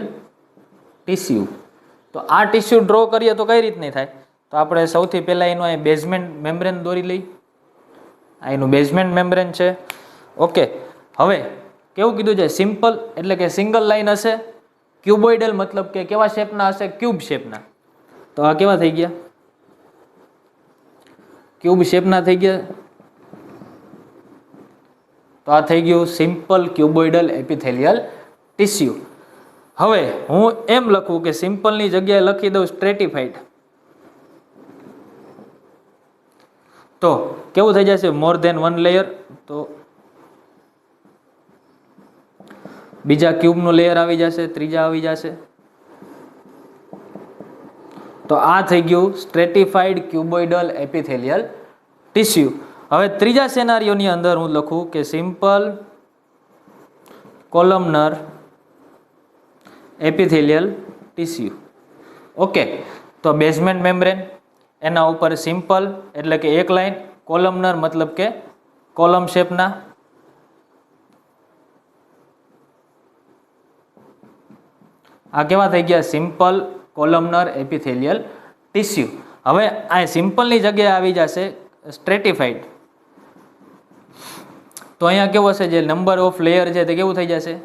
ટિશ્યુ. તો આ ટિશ્યુ ડ્રો કરીએ તો કઈ રીતની થાય? તો આપણે સૌથી પહેલાં એનું અહીં બેઝમેન્ટ મેમ્બ્રેન દોરી લઈ. આ એનું બેઝમેન્ટ મેમ્બ્રેન છે. ઓકે. હવે કેવું કીધું છે? સિમ્પલ એટલે કે સિંગલ લાઈન હશે. ક્યુબોઇડલ મતલબ કે કેવા શેપના હશે? ક્યુબ શેપના. તો આ કેવા થઈ ગયા? ક્યુબ શેપના થઈ ગયા. તો આ થઈ ગયું સિમ્પલ ક્યુબોઇડલ એપિથેલિયલ ટિશ્યુ. હવે હું એમ લખું કે સિમ્પલની જગ્યાએ લખી દઉં સ્ટ્રેટિફાઈડ. તો કેવું થઈ જશે? More than one layer. તો બીજા ક્યુબનું લેયર આવી જશે, ત્રીજા આવી જશે. તો આ થઈ ગયું સ્ટ્રેટિફાઈડ ક્યુબોઇડલ એપિથેલિયલ ટિશ્યુ. હવે ત્રીજા સેનારીઓની અંદર હું લખું કે simple columnar epithelial tissue. Okay. તો બેઝમેન્ટ મેમ્બ્રેન, એના ઉપર સિમ્પલ એટલે કે એક લાઈન, કોલમનર મતલબ કે કોલમ શેપના, આ કેવા થઈ ગયા? Simple columnar epithelial tissue. હવે આ સિમ્પલની જગ્યાએ આવી જશે સ્ટ્રેટિફાઈડ. તો અહીંયા કેવું હશે? જે નંબર ઓફ લેયર છે તે કેવું થઈ જશે?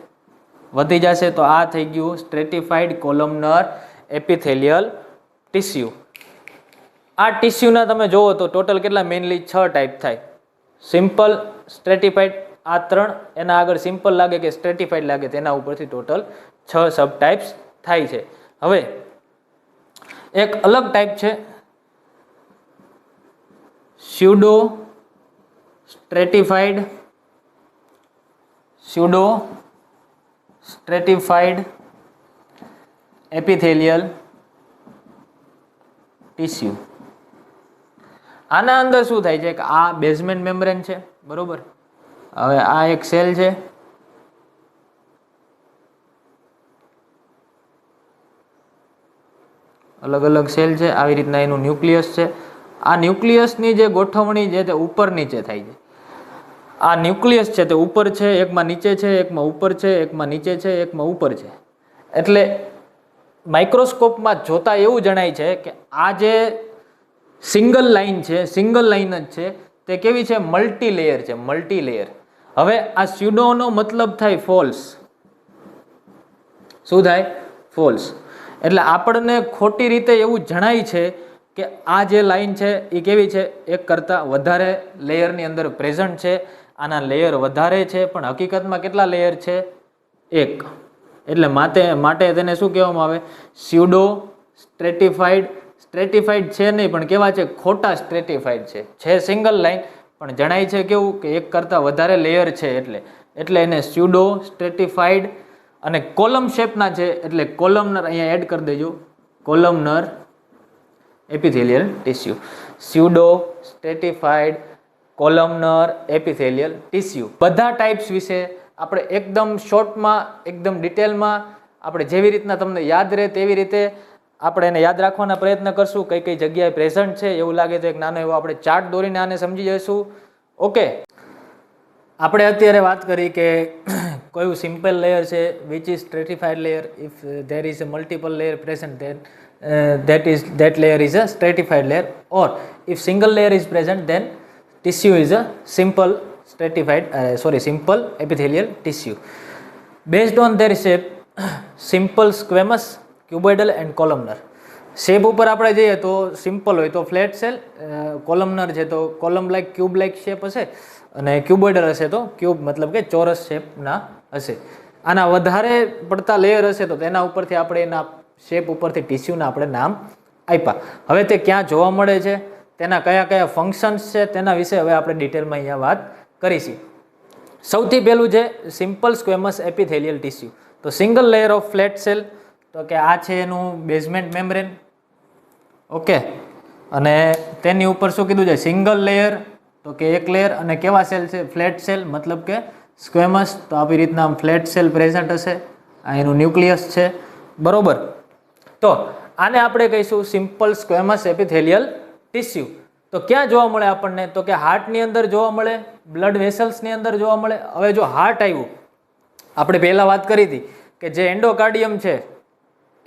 વધી જશે. તો આ થઈ ગયું સ્ટ્રેટિફાઈડ કોલમનર એપિથેલિયલ ટિશ્યુ. આ ટિશ્યુના તમે જોવો તો ટોટલ કેટલા? મેઇનલી 6 ટાઈપ થાય. સિમ્પલ, સ્ટ્રેટિફાઈડ, આ 3, એના આગળ સિમ્પલ લાગે કે સ્ટ્રેટિફાઈડ લાગે, તેના ઉપરથી ટોટલ 6 સબ ટાઈપ્સ થાય છે. હવે એક અલગ ટાઈપ છે સ્યુડો સ્ટ્રેટિફાઈડ એપિથેલિયલ ટિશ્યુ. આના અંદર શું થાય છે કે આ બેઝમેન્ટ મેમ્બ્રેન છે, બરોબર. હવે આ એક સેલ છે, અલગ અલગ સેલ છે. આવી રીતના એનું ન્યુક્લિયસ છે. આ ન્યુક્લિયસની જે ગોઠવણી છે તે ઉપર નીચે થાય છે. આ ન્યુક્લિયસ છે તે ઉપર છે, એકમાં નીચે છે, એકમાં ઉપર છે, એકમાં નીચે છે, એકમાં ઉપર છે. એટલે માઇક્રોસ્કોપમાં જોતા એવું જણાય છે કે આ જે સિંગલ લાઈન છે, સિંગલ લાઈન જ છે, તે કેવી છે? મલ્ટી લેયર છે, મલ્ટી લેયર. હવે આ સ્યુડોનો મતલબ થાય ફોલ્સ. શું થાય? ફોલ્સ. એટલે આપણને ખોટી રીતે એવું જણાય છે કે આ જે લાઈન છે એ કેવી છે? એક કરતાં વધારે લેયરની અંદર પ્રેઝન્ટ છે. આના લેયર વધારે છે, પણ હકીકતમાં કેટલા લેયર છે? એક. એટલે માટે તેને શું કહેવામાં આવે? સ્યુડો સ્ટ્રેટિફાઈડ. સ્ટ્રેટિફાઈડ છે નહીં, પણ કેવા છે? ખોટા સ્ટ્રેટિફાઈડ છે સિંગલ લાઇન, પણ જણાય છે કેવું કે એક કરતાં વધારે લેયર છે, એટલે એને સ્યુડો સ્ટ્રેટિફાઈડ. અને કોલમ શેપના છે એટલે કોલમનર, અહીંયા એડ કરી દેજો, columnar epithelial tissue. Pseudostratified columnar epithelial tissue. બધા ટાઈપ્સ વિશે આપણે એકદમ શોર્ટમાં, એકદમ ડિટેલમાં, આપણે જેવી રીતના તમને યાદ રહે તેવી રીતે આપણે એને યાદ રાખવાના પ્રયત્ન કરશું. કઈ કઈ જગ્યાએ પ્રેઝન્ટ છે એવું લાગે તો એક નાનો એવો આપણે ચાર્ટ દોરીને આને સમજી જઈશું. ઓકે, આપણે અત્યારે વાત કરી કે કયું સિમ્પલ લેયર છે, which is stratified layer. If there is a multiple layer present, then that layer is a stratified layer, or if single layer is present, then tissue is a simple epithelial tissue. Based on their shape, simple, squamous, cuboidal and columnar. Shape ઉપર આપણે જઈએ તો simple હોય તો flat cell, columnar છે તો column like cube like shape હશે, અને ક્યુબોઇડલ હશે તો ક્યુબ મતલબ કે ચોરસ શેપના હશે. આના વધારે પડતા લેયર હશે તો તેના ઉપરથી આપણે એના શેપ ઉપરથી ટિશ્યુના આપણે નામ આપ્યા. હવે તે ક્યાં જોવા મળે છે, તેના કયા કયા ફંક્શન્સ છે, તેના વિશે હવે આપણે ડિટેલમાં અહીંયા વાત કરીશું. સૌથી પહેલું છે સિમ્પલ સ્ક્વેમસ એપિથેલિયલ ટિશ્યુ. તો single layer of flat cell, તો કે આ છે એનું બેઝમેન્ટ મેમ્બ્રેન. ઓકે, અને તેની ઉપર શું કીધું છે? સિંગલ લેયર, તો કે એક લેયર. અને કેવા સેલ છે? ફ્લેટ સેલ, મતલબ કે સ્ક્વેમસ. તો આવી રીતના ફ્લેટ સેલ પ્રેઝન્ટ હશે. આ એનું ન્યુક્લિયસ છે, બરોબર. તો આને આપણે કહીશું સિમ્પલ સ્ક્વેમસ એપિથેલિયલ ટિશ્યુ. તો ક્યાં જોવા મળે આપણને? તો કે હાર્ટની અંદર જોવા મળે, બ્લડ વેસલ્સની અંદર જોવા મળે. હવે જો હાર્ટ આવ્યું, આપણે પહેલાં વાત કરી હતી કે જે એન્ડોકાર્ડિયમ છે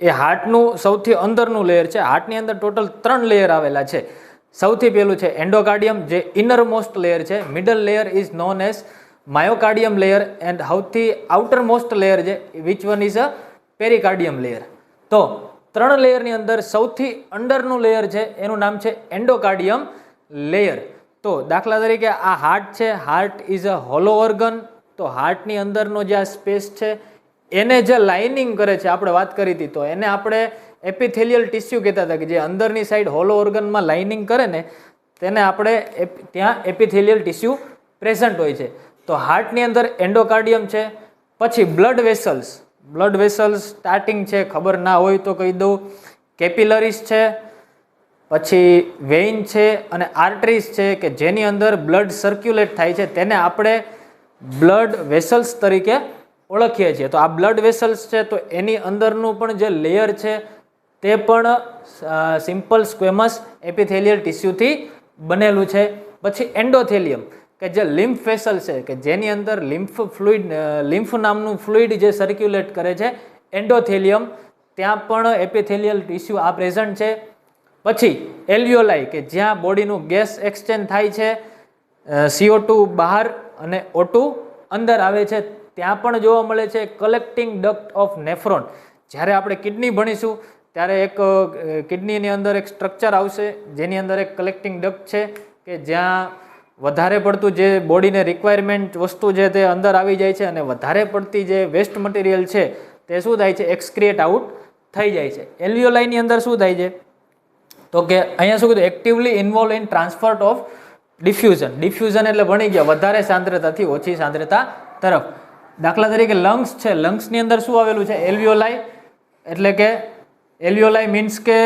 એ હાર્ટનું સૌથી અંદરનું લેયર છે. હાર્ટની અંદર ટોટલ 3 લેયર આવેલા છે. સૌથી પહેલું છે એન્ડોકાર્ડિયમ, જે ઇનર મોસ્ટ લેયર છે. Middle layer is known as myocardium layer, and સૌથી આઉટર મોસ્ટ લેયર છે which one is a pericardium layer. તો 3 લેયરની અંદર સૌથી અંડરનું લેયર છે એનું નામ છે એન્ડોકાર્ડિયમ લેયર. તો દાખલા તરીકે આ હાર્ટ છે, heart is a hollow organ. તો હાર્ટની અંદરનો જે આ સ્પેસ છે એને જે લાઇનિંગ કરે છે, આપણે વાત કરી હતી, તો એને આપણે એપિથેલિયલ ટિશ્યુ કહેતા હતા, કે જે અંદરની સાઈડ હોલો ઓર્ગનમાં લાઇનિંગ કરે ને તેને આપણે ત્યાં એપિથેલિયલ ટિશ્યુ પ્રેઝન્ટ હોય છે. તો હાર્ટની અંદર એન્ડોકાર્ડિયમ છે. પછી બ્લડ વેસલ્સ સ્ટાર્ટિંગ છે, ખબર ના હોય તો કહી દઉં, કેપિલરીઝ છે, પછી વેઇન છે અને આર્ટરીઝ છે, કે જેની અંદર બ્લડ સર્ક્યુલેટ થાય છે, તેને આપણે બ્લડ વેસલ્સ તરીકે ઓળખીએ છીએ. તો આ બ્લડ વેસલ્સ છે, તો એની અંદરનું પણ જે લેયર છે તે પણ સિમ્પલ સ્ક્વેમસ એપિથેલિયલ ટિશ્યુથી બનેલું છે. પછી એન્ડોથેલિયમ, કે જે લિમ્ફ વેસલ છે, કે જેની અંદર લિમ્ફ નામનું ફ્લુઇડ જે સર્ક્યુલેટ કરે છે, એન્ડોથેલિયમ, ત્યાં પણ એપિથેલિયલ ટિશ્યુ આ પ્રેઝન્ટ છે. પછી એલ્વિયોલાઈ, કે જ્યાં બોડીનું ગેસ એક્સચેન્જ થાય છે, CO2 બહાર અને O2 અંદર આવે છે, ત્યાં પણ જોવા મળે છે. કલેક્ટિંગ ડક્ટ ઓફ નેફ્રોન, જ્યારે આપણે કિડની ભણીશું ત્યારે એક કિડનીની અંદર એક સ્ટ્રક્ચર આવશે જેની અંદર એક કલેક્ટિંગ ડક્ટ છે, કે જ્યાં વધારે પડતું જે બોડીને રિક્વાયરમેન્ટ વસ્તુ છે તે અંદર આવી જાય છે, અને વધારે પડતી જે વેસ્ટ મટીરિયલ છે તે શું થાય છે? એક્સક્રિએટ આઉટ થઈ જાય છે. એલ્વિયોલાઈની અંદર શું થાય છે? તો કે અહીંયા શું કીધું? Actively involve in transfer of diffusion. Diffusion એટલે ભણી ગયા વધારે સાંદ્રતાથી ઓછી સાંદ્રતા તરફ. દાખલા તરીકે લંગ્સ છે, લંગ્સની અંદર શું આવેલું છે? એલ્વિયોલાઈ. એટલે કે એલ્વિયોલાઈ મીન્સ કે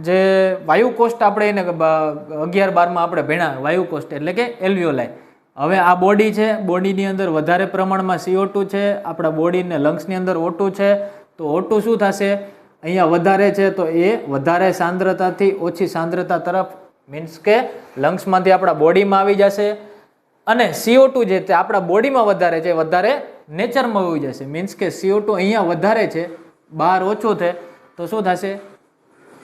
જે વાયુકોષ્ઠ, આપણે એને 11-12માં આપણે ભણ્યા વાયુકોષ્ઠ એટલે કે એલ્વિયોલાઈ. હવે આ બોડી છે, બોડીની અંદર વધારે પ્રમાણમાં CO2 છે, આપણા બોડીને લંગ્સની અંદર O2 છે. તો O2 શું થશે? અહીંયા વધારે છે તો એ વધારે સાંદ્રતાથી ઓછી સાંદ્રતા તરફ, મીન્સ કે લંગ્સમાંથી આપણા બોડીમાં આવી જશે. અને CO2 જે તે આપણા બોડીમાં વધારે છે, વધારે નેચરમાં આવી જશે. મીન્સ કે CO2 અહીંયા વધારે છે, બહાર ઓછો છે, તો શું થશે?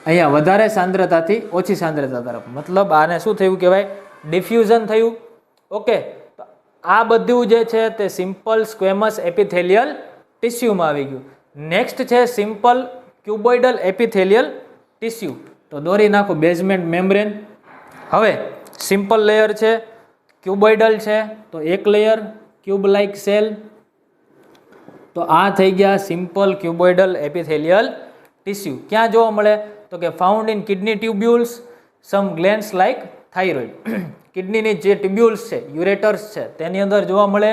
અહીંયા વધારે સાંદ્રતાથી ઓછી સાંદ્રતા તરફ. મતલબ આને શું થયું કહેવાય? ડિફ્યુઝન થયું. ઓકે, તો આ બધું જે છે તે સિમ્પલ સ્ક્વેમસ એપિથેલિયલ ટિશ્યુમાં આવી ગયું. નેક્સ્ટ છે સિમ્પલ ક્યુબોઇડલ એપિથેલિયલ ટિશ્યુ. તો દોરી નાખો બેઝમેન્ટ મેમ્બ્રેન. હવે સિમ્પલ લેયર છે, ક્યુબોઇડલ છે, તો એક લેયર ક્યુબ લાઇક સેલ. તો આ થઈ ગયા સિમ્પલ ક્યુબોઇડલ એપિથેલિયલ ટીસ્યુ. ક્યાં જોવા મળે? તો કે found in kidney tubules, some glands like thyroid. કિડનીની જે ટ્યુબ્યુલ્સ છે, યુરેટર્સ છે, તેની અંદર જોવા મળે.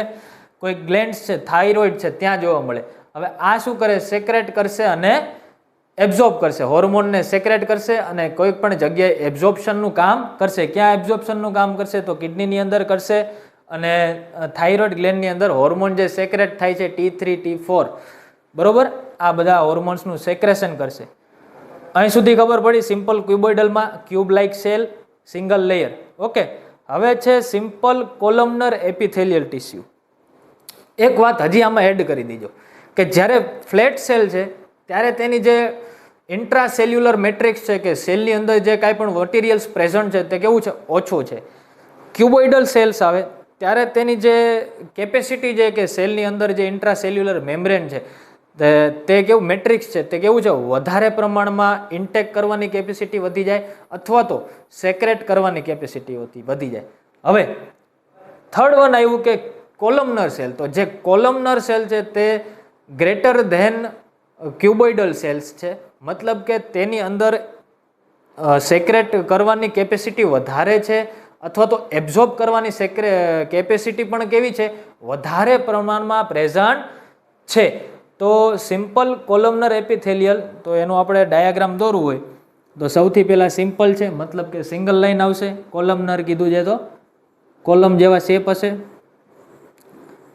કોઈ ગ્લેન્ડ્સ છે, થાઇરોઇડ છે, ત્યાં જોવા મળે. હવે આ શું કરે? સેક્રેટ કરશે અને એબ્ઝોર્બ કરશે. હોર્મોનને સેક્રેટ કરશે અને કોઈ પણ જગ્યાએ એબ્ઝોર્પ્શનનું કામ કરશે. ક્યાં એબ્ઝોર્પ્શનનું કામ કરશે? તો કિડનીની અંદર કરશે. અને થાઇરોઇડ ગ્લેન્ડની અંદર હોર્મોન જે સેક્રેટ થાય છે T3 T4 બરોબર, આ બધા હોર્મોન્સનું સેક્રેશન કરશે. અહીં સુધી ખબર પડી સિમ્પલ ક્યુબોઇડલમાં cube like cell, single layer. Okay, હવે છે સિમ્પલ કોલમનર એપિથેલિયલ ટીસ્યુ. એક વાત હજી આમાં એડ કરી દીજો કે જ્યારે ફ્લેટ સેલ છે ત્યારે તેની જે ઇન્ટ્રાસેલ્યુલર મેટ્રિક્સ છે કે સેલની અંદર જે કાંઈ પણ મટીરિયલ્સ પ્રેઝન્ટ છે તે કેવું છે? ઓછું છે. ક્યુબોઇડલ સેલ્સ આવે ત્યારે તેની જે કેપેસિટી છે કે સેલની અંદર જે ઇન્ટ્રાસેલ્યુલર મેમ્બ્રેન છે તે કેવું મેટ્રિક્સ છે તે કેવું છે? વધારે પ્રમાણમાં ઇન્ટેક કરવાની કેપેસિટી વધી જાય અથવા તો સેક્રેટ કરવાની કેપેસિટી વધી જાય. હવે થર્ડ વન આવ્યું કે કોલમનર સેલ. તો જે કોલમનર સેલ છે તે ગ્રેટર ધેન ક્યુબોઇડલ સેલ્સ છે, મતલબ કે તેની અંદર સેક્રેટ કરવાની કેપેસિટી વધારે છે અથવા તો એબ્ઝોર્બ કરવાની કેપેસિટી પણ કેવી છે? વધારે પ્રમાણમાં પ્રેઝન્ટ છે. તો સિમ્પલ કોલમનર એપિથેલિયલ, તો એનું આપણે ડાયાગ્રામ દોરવું હોય તો સૌથી પહેલાં સિમ્પલ છે, મતલબ કે સિંગલ લાઈન આવશે. કોલમનર કીધું છે તો કોલમ જેવા શેપ હશે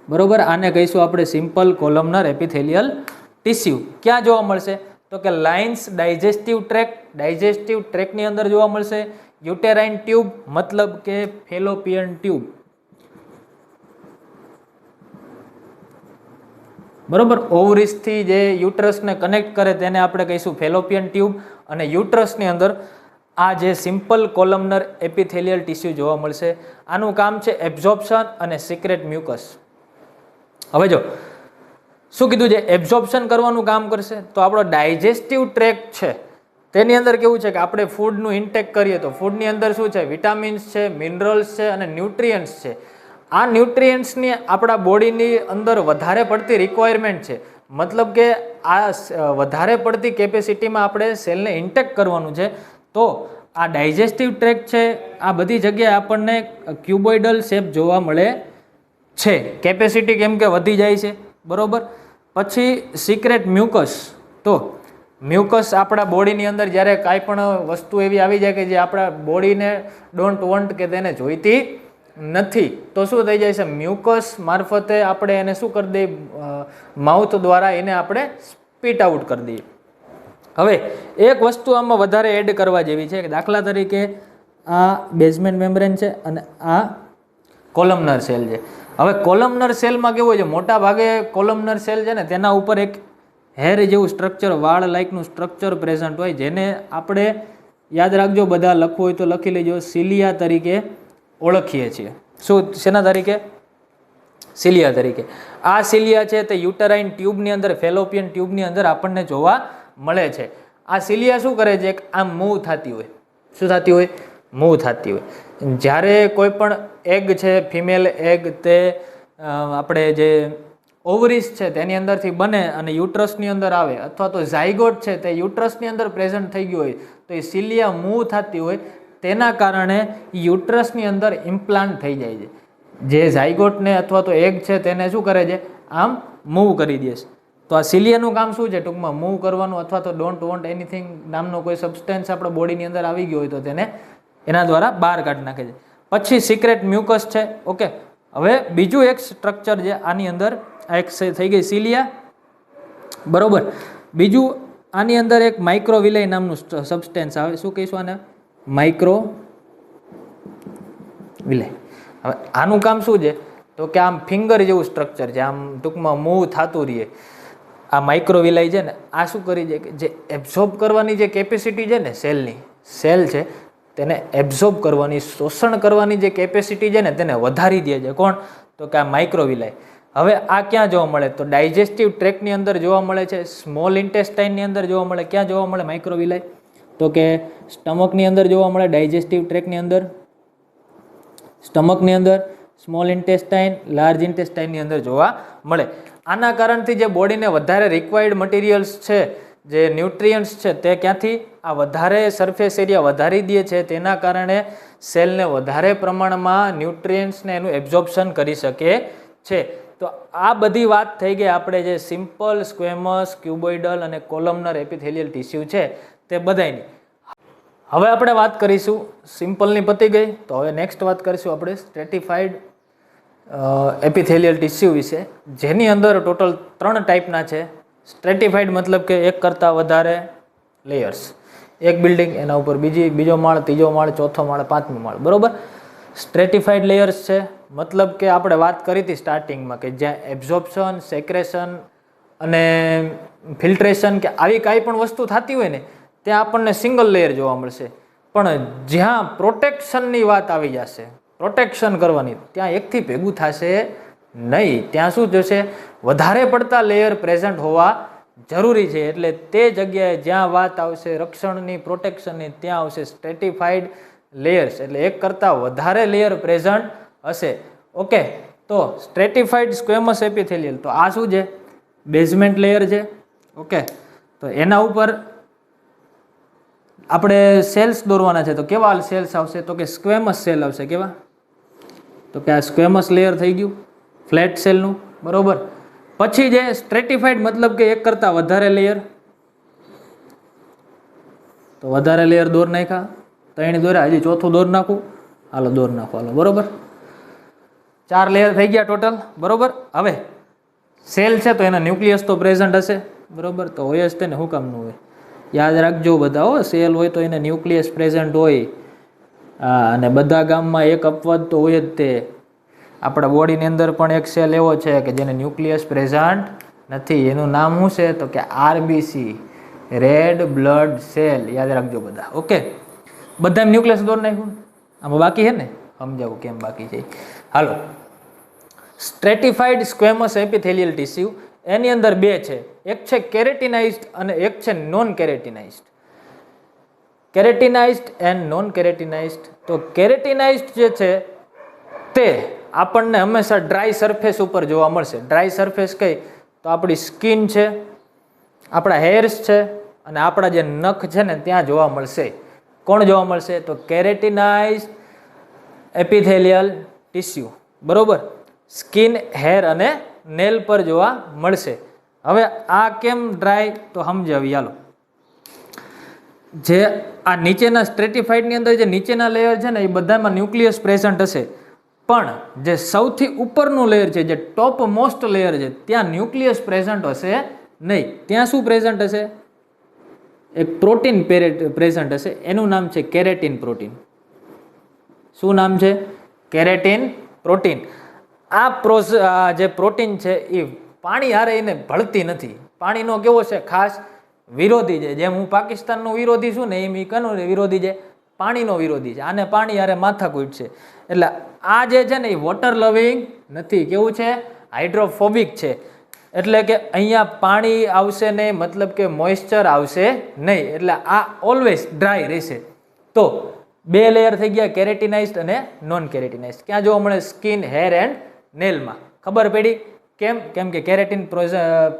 બરોબર. આને કહીશું આપણે સિમ્પલ કોલમનર એપિથેલિયલ ટીસ્યુ. ક્યાં જોવા મળશે? તો કે લાઇન્સ ડાયજેસ્ટિવ ટ્રેક. ડાયજેસ્ટિવ ટ્રેકની અંદર જોવા મળશે. યુટેરાઇન ટ્યુબ મતલબ કે ફેલોપિયન ટ્યુબ બરોબર. ઓવરીસથી જે યુટ્રસને કનેક્ટ કરે તેને આપણે કહીશું ફેલોપિયન ટ્યુબ. અને યુટ્રસની અંદર આ જે સિમ્પલ કોલમનર એપિથેલિયલ ટીસ્યુ જોવા મળશે. આનું કામ છે એબ્ઝોર્પ્શન અને સિક્રેટ મ્યુકસ. હવે જો શું કીધું છે? એબ્ઝોર્પ્શન કરવાનું કામ કરશે. તો આપણો ડાયજેસ્ટિવ ટ્રેક છે તેની અંદર કેવું છે કે આપણે ફૂડનું ઇન્ટેક કરીએ તો ફૂડની અંદર શું છે? વિટામિન્સ છે, મિનરલ્સ છે અને ન્યુટ્રિયન્ટ્સ છે. આ ન્યુટ્રિયન્ટ્સની આપણા બોડીની અંદર વધારે પડતી રિક્વાયરમેન્ટ છે. મતલબ કે આ વધારે પડતી કેપેસિટીમાં આપણે સેલને ઇન્ટેક કરવાનું છે. તો આ ડાયજેસ્ટિવ ટ્રેક છે, આ બધી જગ્યાએ આપણને ક્યુબોઇડલ શેપ જોવા મળે છે. કેપેસિટી કેમ કે વધી જાય છે બરોબર. પછી સિક્રેટ મ્યુકસ. તો મ્યુકસ આપણા બોડીની અંદર જ્યારે કાંઈ પણ વસ્તુ એવી આવી જાય કે જે આપણા બોડીને ડોન્ટ વોન્ટ કે તેને જોઈતી નથી તો શું થઈ જાય છે? મ્યુકસ મારફતે આપણે એને શું કરી દઈએ? માઉથ દ્વારા એને આપણે સ્પીટ આઉટ કરી દઈએ. હવે એક વસ્તુ આમાં વધારે એડ કરવા જેવી છે કે દાખલા તરીકે આ બેઝમેન્ટ મેમ્બ્રેન છે અને આ કોલમનર સેલ છે. હવે કોલમનર સેલમાં કેવું હોય છે? મોટા ભાગે કોલમનર સેલ છે ને તેના ઉપર એક હેર જેવું સ્ટ્રક્ચર, વાળ લાઇકનું સ્ટ્રક્ચર પ્રેઝન્ટ હોય, જેને આપણે યાદ રાખજો, બધા લખવું હોય તો લખી લેજો, સિલિયા તરીકે ઓળખીએ છીએ. શું? શેના તરીકે? સિલિયા તરીકે. આ સિલિયા છે તે યુટેરાઇન ટ્યુબની અંદર, ફેલોપિયન ટ્યુબની અંદર આપણને જોવા મળે છે. આ સિલિયા શું કરે છે? આમ મૂવ થતી હોય. શું થતી હોય? મૂવ થતી હોય. જ્યારે કોઈ પણ એગ છે, ફિમેલ એગ, તે આપણે જે ઓવરીસ છે તેની અંદરથી બને અને યુટ્રસની અંદર આવે અથવા તો ઝાયગોટ છે તે યુટ્રસની અંદર પ્રેઝન્ટ થઈ ગયું હોય તો એ સિલિયા મૂવ થતી હોય, તેના કારણે યુટ્રસની અંદર ઇમ્પ્લાન્ટ થઈ જાય છે. જે ઝાયગોટને અથવા તો એગ છે તેને શું કરે છે? આમ મૂવ કરી દે છે. તો આ સિલિયાનું કામ શું છે? ટૂંકમાં મૂવ કરવાનું અથવા તો ડોન્ટ વોન્ટ એનીથિંગ નામનો કોઈ સબસ્ટેન્સ આપણા બોડીની અંદર આવી ગયો હોય તો તેને એના દ્વારા બહાર કાઢી નાખે છે. પછી સિક્રેટ મ્યુકસ છે. ઓકે, હવે બીજું એક સ્ટ્રક્ચર છે આની અંદર. આ એક થઈ ગઈ સિલિયા બરોબર. બીજું આની અંદર એક માઇક્રોવિલાય નામનું સબસ્ટેન્સ આવે. શું કહીશું આને? માઇક્રોવિલાય. હવે આનું કામ શું છે? તો કે આમ ફિંગર જેવું સ્ટ્રક્ચર છે, આમ ટૂંકમાં મૂવ થતું રહીએ. આ માઇક્રોવિલાય છે ને આ શું કરી છે કે જે એબ્ઝોર્બ કરવાની જે કેપેસિટી છે ને સેલ છે તેને એબ્ઝોર્બ કરવાની, શોષણ કરવાની જે કેપેસિટી છે ને તેને વધારી દે છે. કોણ? તો કે આ માઇક્રોવિલાય. હવે આ ક્યાં જોવા મળે? તો ડાયજેસ્ટિવ ટ્રેકની અંદર જોવા મળે છે, સ્મોલ ઇન્ટેસ્ટાઇનની અંદર જોવા મળે. ક્યાં જોવા મળે માઇક્રોવિલાય? તો કે સ્ટમકની અંદર જોવા મળે, ડાયજેસ્ટિવ ટ્રેકની અંદર, સ્ટમકની અંદર, સ્મોલ ઇન્ટેસ્ટાઇન, લાર્જ ઇન્ટેસ્ટાઇનની અંદર જોવા મળે. આના કારણથી જે બોડીને વધારે રિક્વાયર્ડ મટીરિયલ્સ છે, જે ન્યુટ્રિયન્ટ્સ છે, તે ક્યાંથી આ વધારે સરફેસ એરિયા વધારી દે છે, તેના કારણે સેલને વધારે પ્રમાણમાં ન્યુટ્રિયન્ટ્સને એનું એબ્ઝોર્પ્શન કરી શકે છે. તો આ બધી વાત થઈ ગઈ આપણે જે સિમ્પલ, સ્ક્વેમસ, ક્યુબોઇડલ અને કોલમનર એપિથેલિયલ ટિશ્યુ છે તે બધાની. હવે આપણે વાત કરીશું, સિમ્પલની પતી ગઈ, તો હવે નેક્સ્ટ વાત કરીશું આપણે સ્ટ્રેટિફાઈડ એપિથેલિયલ ટિશ્યુ વિશે, જેની અંદર ટોટલ 3 ટાઈપના છે. સ્ટ્રેટિફાઈડ મતલબ કે એક કરતાં વધારે લેયર્સ, એક બિલ્ડિંગ, એના ઉપર બીજો માળ, ત્રીજો માળ, ચોથો માળ, પાંચમો માળ, બરોબર. સ્ટ્રેટિફાઈડ લેયર્સ છે મતલબ કે આપણે વાત કરી હતી સ્ટાર્ટિંગમાં કે જ્યાં એબ્ઝોર્પ્શન, સેક્રેશન અને ફિલ્ટ્રેશન કે આવી કાંઈ પણ વસ્તુ થતી હોય ને ત્યાં આપણને સિંગલ લેયર જોવા મળશે. પણ જ્યાં પ્રોટેક્શનની વાત આવી જશે, પ્રોટેક્શન કરવાની, ત્યાં એકથી ભેગું થશે નહીં. ત્યાં શું થશે, વધારે પડતા લેયર પ્રેઝન્ટ હોવા જરૂરી છે. એટલે તે જગ્યાએ જ્યાં વાત આવશે રક્ષણની, પ્રોટેક્શનની, ત્યાં આવશે સ્ટ્રેટિફાઈડ લેયર્સ, એટલે એક કરતાં વધારે લેયર પ્રેઝન્ટ હશે. ઓકે, તો સ્ટ્રેટિફાઈડ સ્ક્વેમસ એપિથેલિયલ, તો આ શું છે, બેઝમેન્ટ લેયર છે. ઓકે, તો એના ઉપર આપણે સેલ્સ દોરવાના છે. તો કેવા સેલ્સ આવશે, તો કે સ્ક્વેમસ સેલ આવશે. કેવા, તો કે આ સ્ક્વેમસ લેયર થઈ ગયું ફ્લેટ સેલનું, બરોબર. પછી જે સ્ટ્રેટિફાઈડ મતલબ કે એક કરતાં વધારે લેયર, તો વધારે લેયર દોર નાખ્યા, 3 દોર્યા, હજી ચોથું દોર નાખું, હાલો દોર નાખો, હાલો, બરોબર. 4 લેયર થઈ ગયા ટોટલ, બરોબર. હવે સેલ છે તો એના ન્યુક્લિયસ તો પ્રેઝન્ટ હશે, બરોબર. તો હોય જ તેને, શું કામનું હોય, યાદ રાખજો બધા. સેલ હોય તો એને ન્યુક્લિયસ પ્રેઝન્ટ હોય. અને બધા ગામમાં એક અપવાદ તો હોય જ તે. આપણા બોડીની અંદર પણ એક સેલ એવો છે કે જેને ન્યુક્લિયસ પ્રેઝન્ટ નથી. એનું નામ શું છે, તો કે આરબીસી, રેડ બ્લડ સેલ. યાદ રાખજો બધા. ઓકે, બધા ન્યુક્લિયસ દોર નાખ્યું. આમાં બાકી છે ને, સમજાવું કેમ બાકી છે. હાલો, સ્ટ્રેટિફાઈડ સ્ક્વેમસ એપિથેલિયલ ટિશ્યુ, એની અંદર 2 છે. એક છે કેરેટિનાઇઝ્ડ અને એક છે non keratinized. Keratinized and non keratinized. તો કેરેટિનાઇઝ્ડ જે છે તે આપણને હંમેશા ડ્રાય સરફેસ ઉપર જોવા મળશે. ડ્રાય સરફેસ કઈ, તો આપણી સ્કિન છે, આપણા હેર્સ છે અને આપણા જે નખ છે ને ત્યાં જોવા મળશે. કોણ જોવા મળશે, તો કેરેટિનાઇઝ્ડ એપિથેલિયલ ટિશ્યુ, બરોબર. સ્કિન, હેર અને નેલ પર જોવા મળશે. હવે આ કેમ ડ્રાય, તો સમજાવી હાલો. જે આ નીચેના સ્ટ્રેટિફાઈડની અંદર જે નીચેના લેયર છે ને એ બધામાં ન્યુક્લિયસ પ્રેઝન્ટ હશે, પણ જે સૌથી ઉપરનું લેયર છે, જે ટોપ મોસ્ટ લેયર છે, ત્યાં ન્યુક્લિયસ પ્રેઝન્ટ હશે નહીં. ત્યાં શું પ્રેઝન્ટ હશે, એક પ્રોટીન પ્રેઝન્ટ હશે. એનું નામ છે કેરેટિન પ્રોટીન. શું નામ છે, કેરેટિન પ્રોટીન. આ જે પ્રોટીન છે એ પાણી હારે એને ભળતી નથી. પાણીનો કેવો છે, ખાસ વિરોધી છે. જેમ હું પાકિસ્તાનનો વિરોધી છું ને, એમ એ કનો વિરોધી છે, પાણીનો વિરોધી છે. આને પાણી હારે માથાકૂટ છે. એટલે આ જે છે ને એ વોટર લવિંગ નથી. કેવું છે, હાઇડ્રોફોબિક છે. એટલે કે અહીંયા પાણી આવશે નહીં, મતલબ કે મોઇસ્ચર આવશે નહીં. એટલે આ ઓલવેઝ ડ્રાય રહેશે. તો 2 લેયર થઈ ગયા, કેરેટિનાઇઝ્ડ અને નોન કેરેટિનાઇઝ્ડ. ક્યાં જોવા મળે, સ્કિન, હેર એન્ડ નેલમાં. ખબર પડી કેમ? કેમ કે કેરેટિન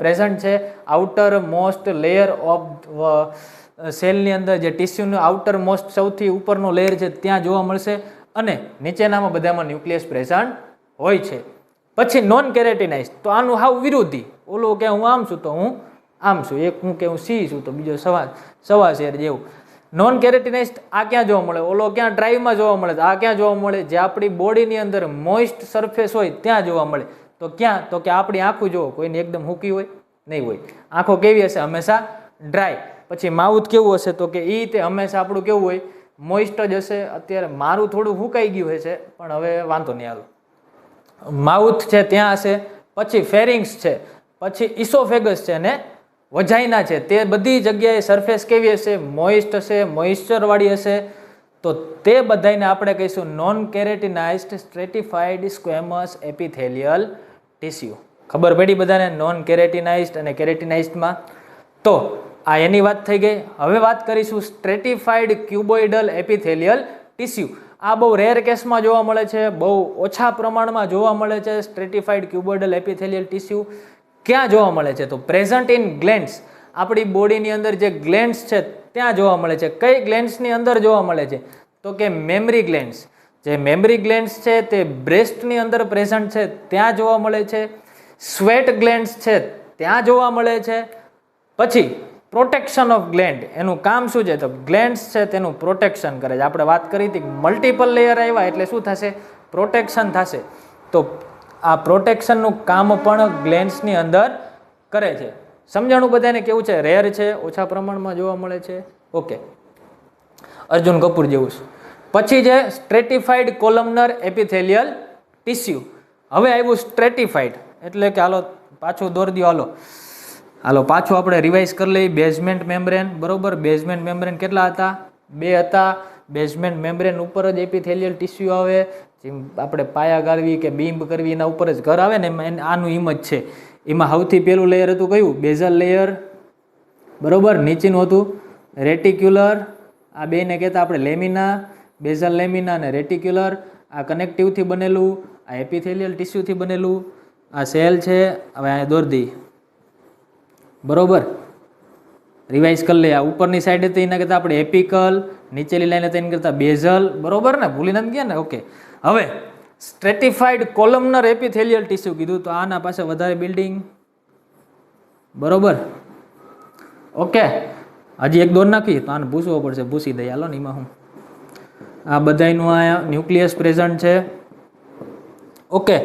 પ્રેઝન્ટ છે આઉટર મોસ્ટ લેયર ઓફ સેલની અંદર. જે ટિશ્યુનું આઉટર મોસ્ટ સૌથી ઉપરનો લેયર છે ત્યાં જોવા મળશે, અને નીચેનામાં બધામાં ન્યુક્લિયસ પ્રેઝન્ટ હોય છે. પછી નોન કેરેટિનાઇઝ્ડ, તો આનું હાવ વિરોધી. ઓલો કે હું આમ છું તો હું આમ છું, એક હું કે હું સી છું તો બીજો સવા શેર જેવું. નોન કેરેટિનાઇઝ્ડ આ ક્યાં જોવા મળે, ઓલો ક્યાં ડ્રાઈવમાં જોવા મળે, આ ક્યાં જોવા મળે, જે આપણી બોડીની અંદર મોઇસ્ટ સરફેસ હોય ત્યાં જોવા મળે. તો ક્યાં, તો કે આપણી આંખું જુઓ, કોઈની એકદમ હૂકી હોય નહીં હોય. આંખો કેવી હશે, હંમેશા ડ્રાય. પછી માઉથ કેવું હશે, તો કે એ તે હંમેશા આપણું કેવું હોય, મોઇસ્ટ જ હશે. અત્યારે મારું થોડું હુકાઈ ગયું હશે, પણ હવે વાંધો નહીં, હાલો. માઉથ છે ત્યાં હશે, પછી ફેરિંગ્સ છે, પછી ઇસોફેગસ છે અને વજાઇના છે. તે બધી જગ્યાએ સરફેસ કેવી હશે, મોઇસ્ટ હશે, મોઇસ્ચરવાળી હશે. તો તે બધાને આપણે કહીશું નોન કેરેટિનાઇઝ્ડ સ્ટ્રેટિફાઈડ સ્ક્વેમસ એપિથેલિયલ ટિશ્યુ. ખબર પડી બધાને નોન કેરેટિનાઇઝ્ડ અને કેરેટિનાઇઝ્ડમાં? તો આ એની વાત થઈ ગઈ. હવે વાત કરીશું સ્ટ્રેટિફાઈડ ક્યુબોઇડલ એપિથેલિયલ ટિશ્યુ. આ બહુ રેર કેસમાં જોવા મળે છે, બહુ ઓછા પ્રમાણમાં જોવા મળે છે સ્ટ્રેટિફાઈડ ક્યુબોઇડલ એપિથેલિયલ ટિશ્યુ. ક્યાં જોવા મળે છે? તો પ્રેઝન્ટ ઇન ગ્લેન્ડ્સ, આપણી બોડીની અંદર જે ગ્લેન્ડ્સ છે ત્યાં જોવા મળે છે. કઈ ગ્લેન્ડ્સની અંદર જોવા મળે છે? તો કે મેમરી ગ્લેન્ડ્સ. જે મેમરી ગ્લેન્ડ્સ છે તે બ્રેસ્ટની અંદર પ્રેઝન્ટ છે, ત્યાં જોવા મળે છે. સ્વેટ ગ્લેન્ડ્સ છે ત્યાં જોવા મળે છે. પછી પ્રોટેક્શન ઓફ ગ્લેન્ડ, એનું કામ શું છે? તો ગ્લેન્ડ્સ છે તેનું પ્રોટેક્શન કરે છે. આપણે વાત કરી હતી મલ્ટિપલ લેયર આવ્યા એટલે શું થશે? પ્રોટેક્શન થશે. તો આ પ્રોટેક્શનનું કામ પણ ગ્લેન્ડ્સની અંદર કરે છે. સમજાણું બધાને? કેવું છે? રેર છે, ઓછા પ્રમાણમાં જોવા મળે છે. ઓકે, અર્જુન કપૂર જેવું છે. પછી છે સ્ટ્રેટિફાઈડ કોલમનર એપિથેલિયલ ટિશ્યુ. હવે આવ્યું સ્ટ્રેટિફાઈડ એટલે કે હાલો પાછું દોર દો, હાલો પાછું આપણે રિવાઇઝ કરી લઈએ. બેઝમેન્ટ મેમ્બ્રેન, બરોબર. બેઝમેન્ટ મેમ્બ્રેન કેટલા હતા? 2 હતા. બેઝમેન્ટ મેમ્બ્રેન ઉપર જ એપિથેલિયલ ટિશ્યુ આવે. જેમ આપણે પાયા ગાળવી કે બીમ્બ કરવી એના ઉપર જ ઘર આવે ને, આનું ઇમેજ છે. એમાં સૌથી પહેલું લેયર હતું કયું? બેઝલ લેયર, બરોબર. નીચેનું હતું રેટિક્યુલર. આ બેને કહેતા આપણે લેમિના, બેઝલ લેમિના અને રેટિક્યુલર. આ કનેક્ટિવથી બનેલું, આ એપિથેલિયલ ટિશ્યુથી બનેલું. આ સેલ છે. હવે અહીંયા દોર દી, બરોબર. રિવાઇઝ કરી લઈએ. આ ઉપરની સાઈડ હતી એના કરતાં આપણે એપિકલ, નીચેની લાઈન હતી એને કરતાં બેઝલ, બરોબર ને? ભૂલી નથી ગયા ને? ઓકે. હવે સ્ટ્રેટિફાઈડ કોલમનર એપિથેલિયલ ટિશ્યુ કીધું તો આના પાસે વધારે બિલ્ડિંગ, બરોબર. ઓકે, હજી એક દોર નાખી તો આને ભૂસવો પડશે, ભૂસી દઈએ. હાલો ને, એમાં હું આ બધાનું આ ન્યુક્લિયસ પ્રેઝન્ટ છે. ઓકે,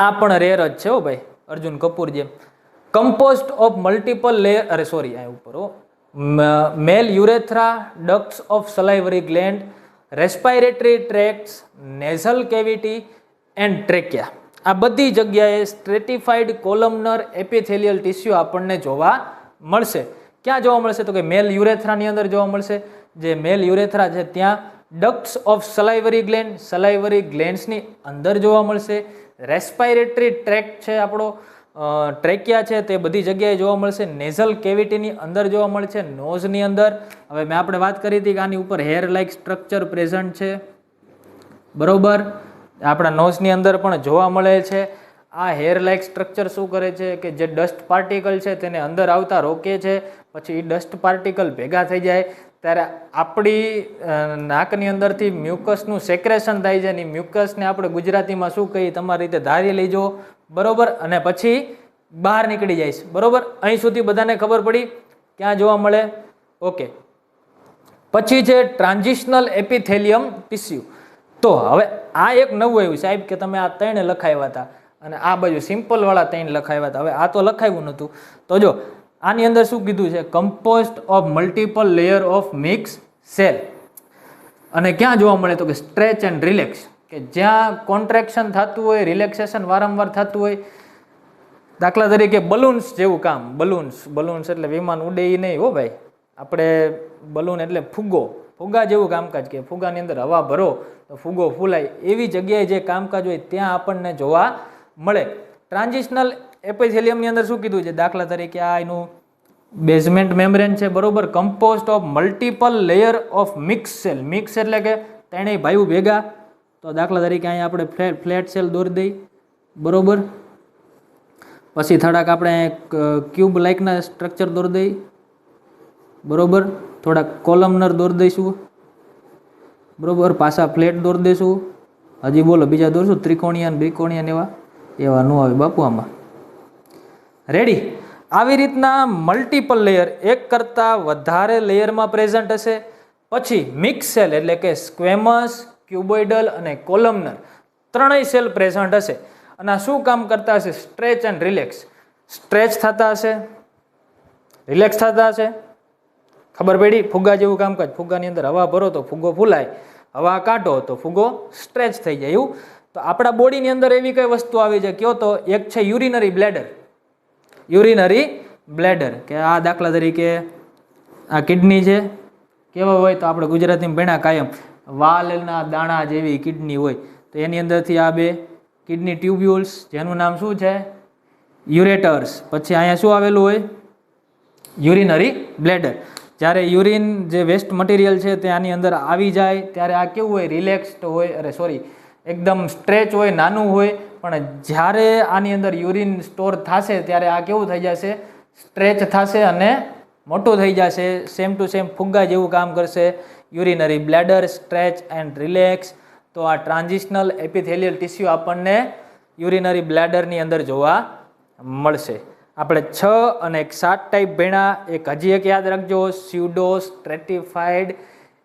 આ પણ રેર જ છે હો ભાઈ, અર્જુન કપૂર જેમ. કમ્પોઝડ ઓફ મલ્ટિપલ લેયર, અરે સોરી, આ ઉપર male urethra, ducts of salivary gland, respiratory tracts, nasal cavity and trachea. આ બધી જગ્યાએ સ્ટ્રેટિફાઈડ કોલમનર એપિથેલિયલ ટિશ્યુ આપણને જોવા મળશે. ક્યાં જોવા મળશે? તો કે મેલ યુરેથ્રાની અંદર જોવા મળશે. જે મેલ યુરેથ્રા છે ત્યાં ડક્ટ્સ ઓફ સલાઇવરી ગ્લેન્ડ, સલાઇવરી ગ્લેન્ડ્સની અંદર જોવા મળશે. રેસ્પાયરેટરી ટ્રેક્ટ છે આપણો, ટ્રેકિયા છે તે બધી જગ્યાએ જોવા મળશે. નેઝલ કેવિટીની અંદર જોવા મળશે, નોઝની અંદર. હવે મેં આપણે વાત કરી હતી કે આની ઉપર હેર લાઇક સ્ટ્રક્ચર પ્રેઝન્ટ છે, બરોબર. આપણા નોઝની અંદર પણ જોવા મળે છે. આ હેર લાઇક સ્ટ્રક્ચર શું કરે છે કે જે ડસ્ટ પાર્ટિકલ છે તેને અંદર આવતા રોકે છે. પછી એ ડસ્ટ પાર્ટિકલ ભેગા થઈ જાય ત્યારે આપણી નાકની અંદરથી મ્યુકસનું સેક્રેશન થાય છે. અને મ્યુકસને આપણે ગુજરાતીમાં શું કહીએ? તમારી રીતે ધારી લેજો, બરોબર. અને પછી બહાર નીકળી જાય છે, બરોબર. અહીં સુધી બધાને ખબર પડી ક્યાં જોવા મળે? ઓકે. પછી છે ટ્રાન્ઝિશનલ એપિથેલિયમ ટિશ્યુ. તો હવે આ એક નવું આવ્યું સાહેબ કે તમે આ 3 લખાવ્યા હતા અને આ બાજુ સિમ્પલ વાળા 3 લખાવ્યા હતા. હવે આ તો લખાવ્યું નહોતું. તો જો આની અંદર શું કીધું છે? Composed of multiple layer of mix cell. અને ક્યાં જોવા મળે? તો કે સ્ટ્રેચ એન્ડ રિલેક્સ, કે જ્યાં કોન્ટ્રેક્શન થતું હોય, રિલેક્સેશન વારંવાર થતું હોય. દાખલા તરીકે બલૂન્સ જેવું કામ. બલૂન્સ એટલે વિમાન ઉડે એ નહીં હો ભાઈ. આપણે બલૂન એટલે ફુગ્ગા જેવું કામકાજ, કે ફુગ્ગાની અંદર હવા ભરો તો ફુગ્ગો ફૂલાય. એવી જગ્યાએ જે કામકાજ હોય ત્યાં આપણને જોવા મળે. ટ્રાન્ઝિશનલ એપિથેલિયમની અંદર શું કીધું છે? દાખલા તરીકે આ એનું બેઝમેન્ટ મેમ્બ્રેન છે, બરોબર. Composed of multiple layer of mix cell. Mix એટલે કે ત્રણેય ભાઈઓ ભેગા. તો દાખલા તરીકે અહીંયા આપણે ફ્લેટ સેલ દોરી દઈ, બરોબર. પછી થોડાક આપણે ક્યુબ લાઇકના સ્ટ્રક્ચર દોરી દઈ, બરોબર. થોડાક કોલમનર દોરી દઈશું, બરોબર. પાછા ફ્લેટ દોરી દઈશું. હજી બોલો બીજા દોરશું? ત્રિકોણિયા ત્રિકોણિયા એવા ન આવે બાપુ આમાં. રેડી? આવી રીતના મલ્ટિપલ લેયર, એક કરતાં વધારે લેયરમાં પ્રેઝન્ટ હશે. પછી મિક્સ સેલ એટલે કે સ્ક્વેમસ, ક્યુબોઇડલ અને કોલમનર ત્રણેય સેલ પ્રેઝન્ટ હશે. અને આ શું કામ કરતા હશે? Stretch and relax. સ્ટ્રેચ થતા હશે, રિલેક્સ થતા હશે. ખબર પડી? ફુગ્ગા જેવું કામકાજ. ફુગ્ગાની અંદર હવા ભરો તો ફુગ્ગો ફૂલાય, હવા કાઢો તો ફુગ્ગો સ્ટ્રેચ થઈ જાય. એવું તો આપણા બોડીની અંદર એવી કઈ વસ્તુ આવી છે કયો? તો એક છે યુરિનરી બ્લેડર. યુરિનરી બ્લેડર, કે આ દાખલા તરીકે આ કિડની છે. કેવા હોય? તો આપણે ગુજરાતીમાં ભણ્યા કાયમ, વાલના દાણા જેવી કિડની હોય. તો એની અંદરથી આ 2 કિડની ટ્યુબ્યુલ્સ, જેનું નામ શું છે? યુરેટર્સ. પછી અહીંયા શું આવેલું હોય? Urinary bladder. જ્યારે યુરિન જે વેસ્ટ મટીરિયલ છે તે આની અંદર આવી જાય ત્યારે આ કેવું હોય? રિલેક્સ્ડ હોય, એકદમ સ્ટ્રેચ હોય, નાનું હોય, પણ જ્યારે આની અંદર યુરિન સ્ટોર થશે ત્યારે આ કેવું થઈ જશે, સ્ટ્રેચ થશે અને મોટું થઈ જશે. સેમ ટુ સેમ ફુગ્ગા જેવું કામ કરશે. Urinary bladder stretch and relax. તો આ ટ્રાન્ઝિશનલ એપિથેલિયલ ટિશ્યુ આપણને યુરિનરી બ્લેડરની અંદર જોવા મળશે. આપણે 6 અને 7 ટાઈપ ભણ્યા. એક હજી એક યાદ રાખજો, pseudo સ્ટ્રેટિફાઈડ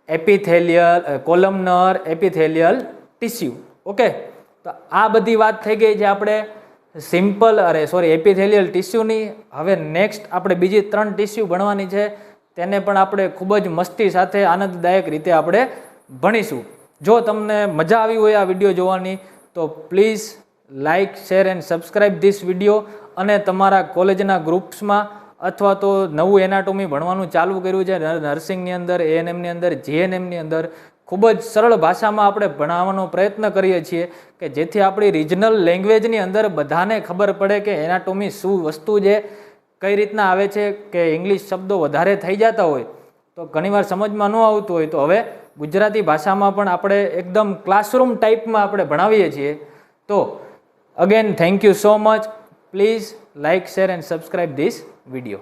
એપિથેલિયલ columnar epithelial tissue. Okay, તો આ બધી વાત થઈ ગઈ છે આપણે એપિથેલિયલ ટિશ્યુની. હવે નેક્સ્ટ આપણે બીજી 3 ટિશ્યુ ભણવાની છે, તેને પણ આપણે ખૂબ જ મસ્તી સાથે આનંદદાયક રીતે આપણે ભણીશું. જો તમને મજા આવી હોય આ વિડીયો જોવાની તો please like, share and subscribe this video. અને તમારા કોલેજના ગ્રુપ્સમાં અથવા તો નવું એનાટોમી ભણવાનું ચાલુ કર્યું છે નર્સિંગની અંદર, એએનએમની અંદર, જીએનએમની અંદર, ખૂબ જ સરળ ભાષામાં આપણે ભણાવવાનો પ્રયત્ન કરીએ છીએ કે જેથી આપણી રિજનલ લેંગ્વેજની અંદર બધાને ખબર પડે કે એનાટોમી શું વસ્તુ છે, કઈ રીતના આવે છે. કે ઇંગ્લિશ શબ્દો વધારે થઈ જતા હોય તો ઘણીવાર સમજમાં ન આવતું હોય, તો હવે ગુજરાતી ભાષામાં પણ આપણે એકદમ ક્લાસરૂમ ટાઈપમાં આપણે ભણાવીએ છીએ. તો again thank you so much. Please like, share and subscribe this video.